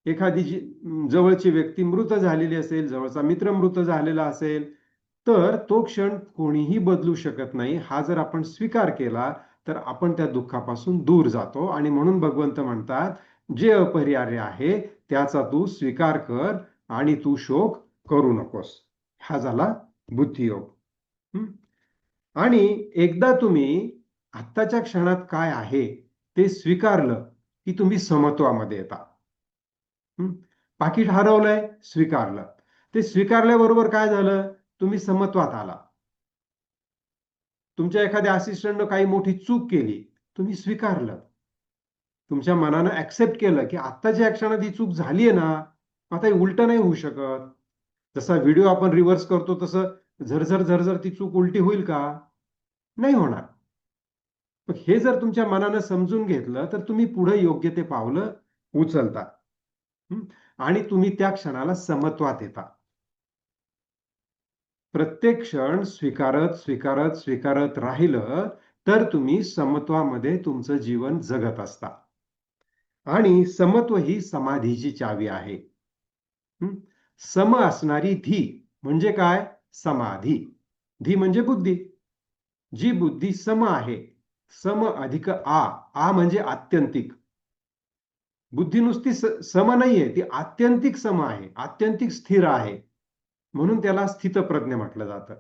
एखादी जवळची व्यक्ती मृत झालेली असेल, जवळचा मित्र मृत झालेला असेल तर तो क्षण कोणीही बदलू शकत नाही हा जर आपण स्वीकार केला तर आपण त्या दुःखापासून दूर जातो. आणि म्हणून भगवंत म्हणतात जे अपरिहार्य आहे त्याचा तू स्वीकार कर आणि तू शोक करू नकोस. हा झाला बुद्धियोग. आणि एकदा तुम्ही आत्ताच्या क्षणात काय आहे ते स्वीकारलं की तुम्ही समत्वामध्ये येता. पाकिट हरवलंय, स्वीकारलं. ते स्वीकारल्याबरोबर काय झालं, तुम्ही समत्वात आला. तुमच्या एखाद्या असिस्टंटनं काही मोठी चूक केली, तुम्ही स्वीकारलं. तुमच्या मनानं ऍक्सेप्ट केलं की आत्ताच्या क्षणात ही चूक झालीये ना, आता हे उलट नाही होऊ शकत. जसा व्हिडिओ आपण रिव्हर्स करतो तसं झरझर झरझर ती चूक उलटी होईल का? नाही होणार. हे जर तुमच्या मनानं समजून घेतलं तर तुम्ही पुढे योग्य ते पावलं उचलता आणि तुम्ही त्या क्षणाला समत्वात येता. प्रत्येक क्षण स्वीकारत स्वीकारत स्वीकारत राहिलं तर तुम्ही समत्वामध्ये तुमचं जीवन जगत असता. आणि समत्व ही समाधीची चावी आहे. सम असणारी धी म्हणजे काय? समाधी. धी म्हणजे बुद्धी. जी बुद्धी सम आहे सम अधिक आ म्हणजे आत्यंतिक. बुद्धी नुसती सम नाहीये, ती आत्यंतिक सम आहे, आत्यंतिक स्थिर आहे. म्हणून त्याला स्थितप्रज्ञ म्हटलं जातं.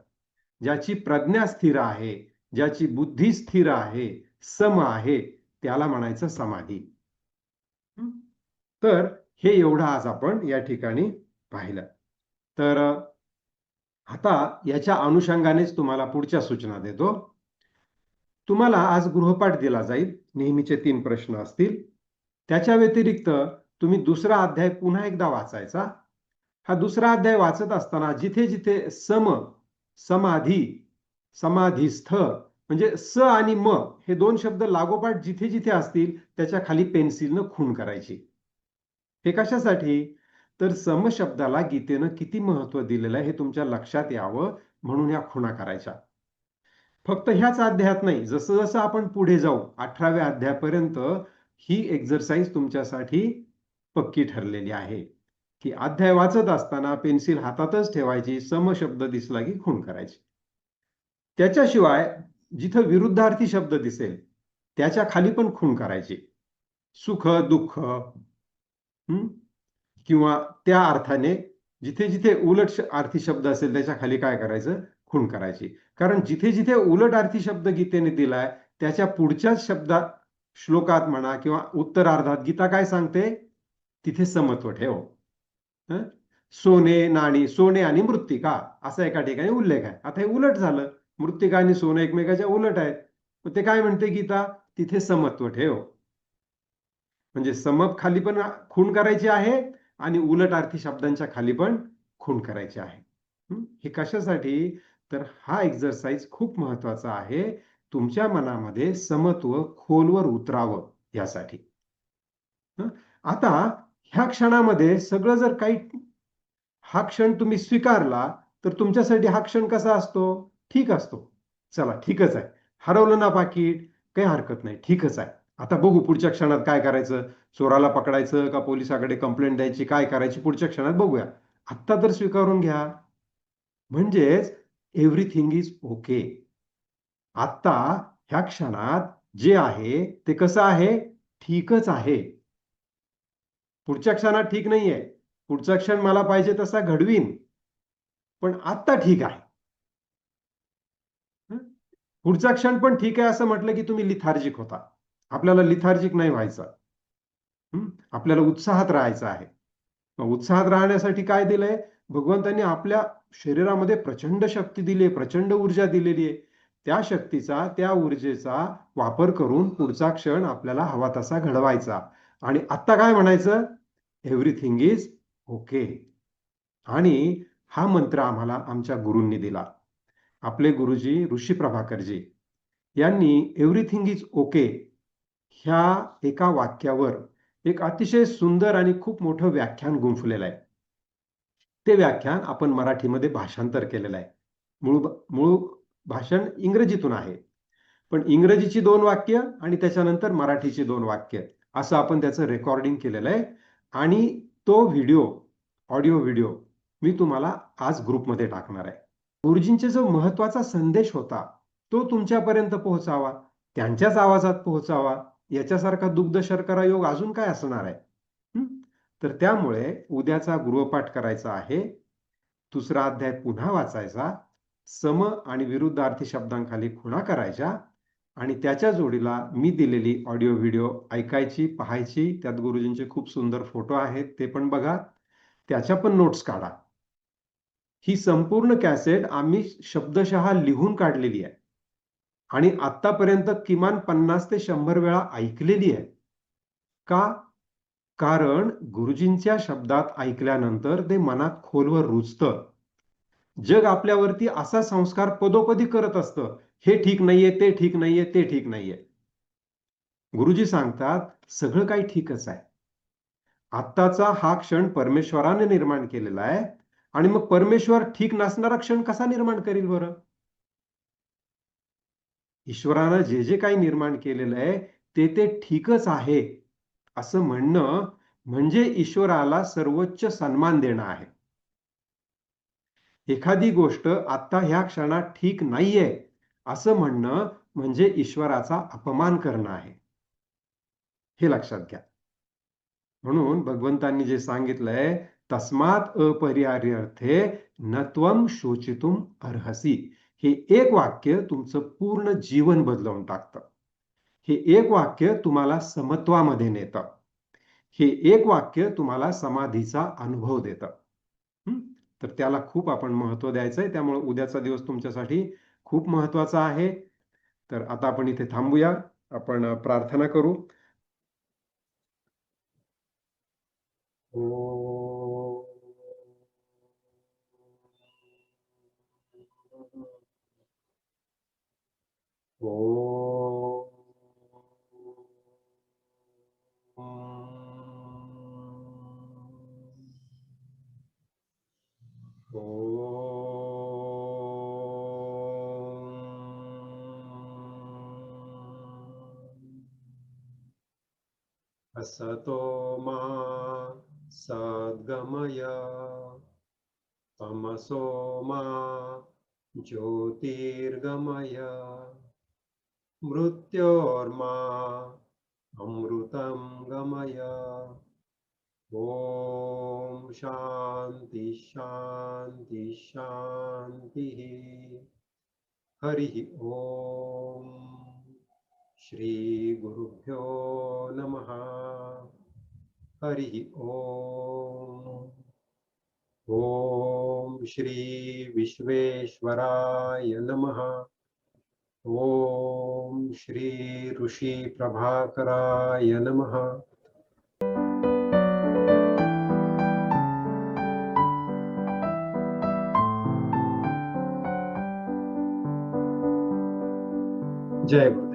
ज्याची प्रज्ञा स्थिर आहे, ज्याची बुद्धी स्थिर आहे, सम आहे, त्याला म्हणायचं समाधी. तर हे एवढं आज आपण या ठिकाणी पाहिलं. तर आता याच्या अनुषंगानेच तुम्हाला पुढच्या सूचना देतो. तुम्हाला आज गृहपाठ दिला जाईल, नेहमीचे 3 प्रश्न असतील. त्याच्या व्यतिरिक्त तुम्ही दुसरा अध्याय पुन्हा एकदा वाचायचा. हा दुसरा अध्याय वाचत असताना जिथे जिथे समाधी, समाधीस्थ म्हणजे स आणि म हे 2 शब्द लागोपाठ जिथे जिथे असतील त्याच्या खाली पेन्सिलनं खूण करायची. हे कशासाठी? तर सम शब्दाला गीतेनं किती महत्व दिलेलं आहे हे तुमच्या लक्षात यावं म्हणून या खुणा करायच्या. फक्त ह्याच अध्यायात नाही, जसं जसं आपण पुढे जाऊ 18व्या अध्यायापर्यंत ही एक्झरसाइज तुमच्यासाठी पक्की ठरलेली आहे की अध्याय वाचत असताना पेन्सिल हातातच ठेवायची, सम शब्द दिसला की खूण करायची. त्याच्याशिवाय जिथं विरुद्धार्थी शब्द दिसेल त्याच्या खाली पण खूण करायची. सुख दुःख किंवा त्या अर्थाने जिथे जिथे उलट अर्थी शब्द असेल त्याच्या खाली काय करायचं? खूण करायची. कारण जिथे जिथे उलट अर्थी शब्द गीतेने दिलाय त्याच्या पुढच्याच शब्दात, श्लोकात म्हणा किंवा उत्तरार्धात गीता काय सांगते? तिथे समत्व ठेव. सोने नाणी, सोने आणि मृत्तिका असा एका ठिकाणी उल्लेख आहे. आता हे उलट झालं, मृत्तिका आणि सोने एकमेकाच्या उलट आहेत. मग ते काय म्हणते गीता? तिथे समत्व ठेव. म्हणजे समप खाली पण खूण करायची आहे आणि उलट अर्थी शब्दांच्या खाली पण खूण करायची आहे. हे कशासाठी? तर हा एक्झरसाइज खूप महत्वाचा आहे, तुमच्या मनामध्ये समत्व खोलवर उतरावं यासाठी. आता ह्या क्षणामध्ये सगळं जर काही हा क्षण तुम्ही स्वीकारला तर तुमच्यासाठी हा क्षण कसा असतो? ठीक असतो. चला ठीकच आहे, हरवलं ना पाकिट, काही हरकत नाही, ठीकच आहे. आता बघू पुढच्या क्षणात काय करायचं, चोराला पकडायचं का पोलिसाकडे कंप्लेंट द्यायची, काय करायची पुढच्या क्षणात बघूया. आत्ता तर स्वीकारून घ्या. म्हणजेच एव्हरीथिंग इज ओके. आत्ता ह्या क्षणात जे आहे ते कसं आहे? ठीकच आहे. पुढच्या क्षणात ठीक नाहीये. पुढचा क्षण मला पाहिजे तसा घडवीन, पण आत्ता ठीक आहे. पुढचा क्षण पण ठीक आहे असं म्हटलं की तुम्ही लिथार्जिक होता. आपल्याला लिथार्जिक नाही व्हायचं. आपल्याला उत्साहात राहायचं आहे. उत्साहात राहण्यासाठी काय दिलंय? भगवंतांनी आपल्या शरीरामध्ये प्रचंड शक्ती दिली आहे, प्रचंड ऊर्जा दिलेली आहे. त्या शक्तीचा, त्या ऊर्जेचा वापर करून पुढचा क्षण आपल्याला हवा तसा घडवायचा. आणि आत्ता काय म्हणायचं? Everything is okay. आणि हा मंत्र आम्हाला आमच्या गुरूंनी दिला. आपले गुरुजी ऋषी प्रभाकरजी यांनी एव्हरीथिंग इज ओके ह्या एका वाक्यावर एक अतिशय सुंदर आणि खूप मोठं व्याख्यान गुंफलेलं आहे. ते व्याख्यान आपण मराठीमध्ये भाषांतर केलेलं आहे. मूळ भाषण इंग्रजीतून आहे, पण इंग्रजीची 2 वाक्य आणि त्याच्यानंतर मराठीची 2 वाक्य असं आपण त्याचं रेकॉर्डिंग केलेलं आहे. आणि तो ऑडिओ व्हिडिओ मी तुम्हाला आज ग्रुपमध्ये टाकणार आहे. गुरुजींचा जो महत्वाचा संदेश होता तो तुमच्यापर्यंत पोहोचावा, त्यांच्याच आवाजात पोहोचावा, याच्यासारखा दुग्ध शर्करा योग अजून काय असणार आहे? तर त्यामुळे उद्याचा गृहपाठ करायचा आहे. दुसरा अध्याय पुन्हा वाचायचा, सम आणि विरुद्धार्थी शब्दांखाली खुणा करायच्या आणि त्याच्या जोडीला मी दिलेली ऑडिओ व्हिडिओ ऐकायची, पाहायची. त्यात गुरुजींचे खूप सुंदर फोटो आहेत, ते पण बघा. त्याच्या पण नोट्स काढा. ही संपूर्ण कॅसेट आम्ही शब्दशः लिहून काढलेली आहे आणि आतापर्यंत किमान 50 ते 100 वेळा ऐकलेली आहे. का? कारण गुरुजींच्या शब्दात ऐकल्यानंतर ते मनात खोलवर रुजतं. जग आपल्यावरती असा संस्कार पदोपदी करत असतं, हे ठीक नाहीये, ते ठीक नाहीये, ते ठीक नाहीये. गुरुजी सांगतात सगळं काही ठीकच आहे. आत्ताचा हा क्षण परमेश्वराने निर्माण केलेला आहे आणि मग परमेश्वर ठीक नसणारा क्षण कसा निर्माण करील बरं? ईश्वरानं जे जे काही निर्माण केलेलं आहे ते ठीकच आहे असं म्हणणं म्हणजे ईश्वराला सर्वोच्च सन्मान देणं आहे. एखादी गोष्ट आता ह्या क्षणात ठीक नाहीये असं म्हणणं म्हणजे ईश्वराचा अपमान करणं आहे. हे लक्षात घ्या. म्हणून भगवंतांनी जे सांगितलंय, तस्मात् अपरिहार्यर्थे न त्वं शोचितुम अर्हसि. हे एक वाक्य तुमचं पूर्ण जीवन बदलवून टाकतं. हे एक वाक्य तुम्हाला समत्वामध्ये नेतं. हे एक वाक्य तुम्हाला समाधीचा अनुभव देतं. तर त्याला खूप आपण महत्त्व द्यायचंय. त्यामुळे उद्याचा दिवस तुमच्यासाठी खूप महत्त्वाचा आहे. तर आता आपण इथे थांबूया. आपण प्रार्थना करू. असतो मा सद्गमय तमसो मा ज्योतिर्गमय मृत्योर्मा अमृतं गमय. ओम शांति शांति शांति. हरि ओम. श्री गुरुभ्यो नमः. हरि ओम. ओम श्री विश्वेश्वराय नमः. ओम श्री ऋषि प्रभाकराय नमः. जय गुरु.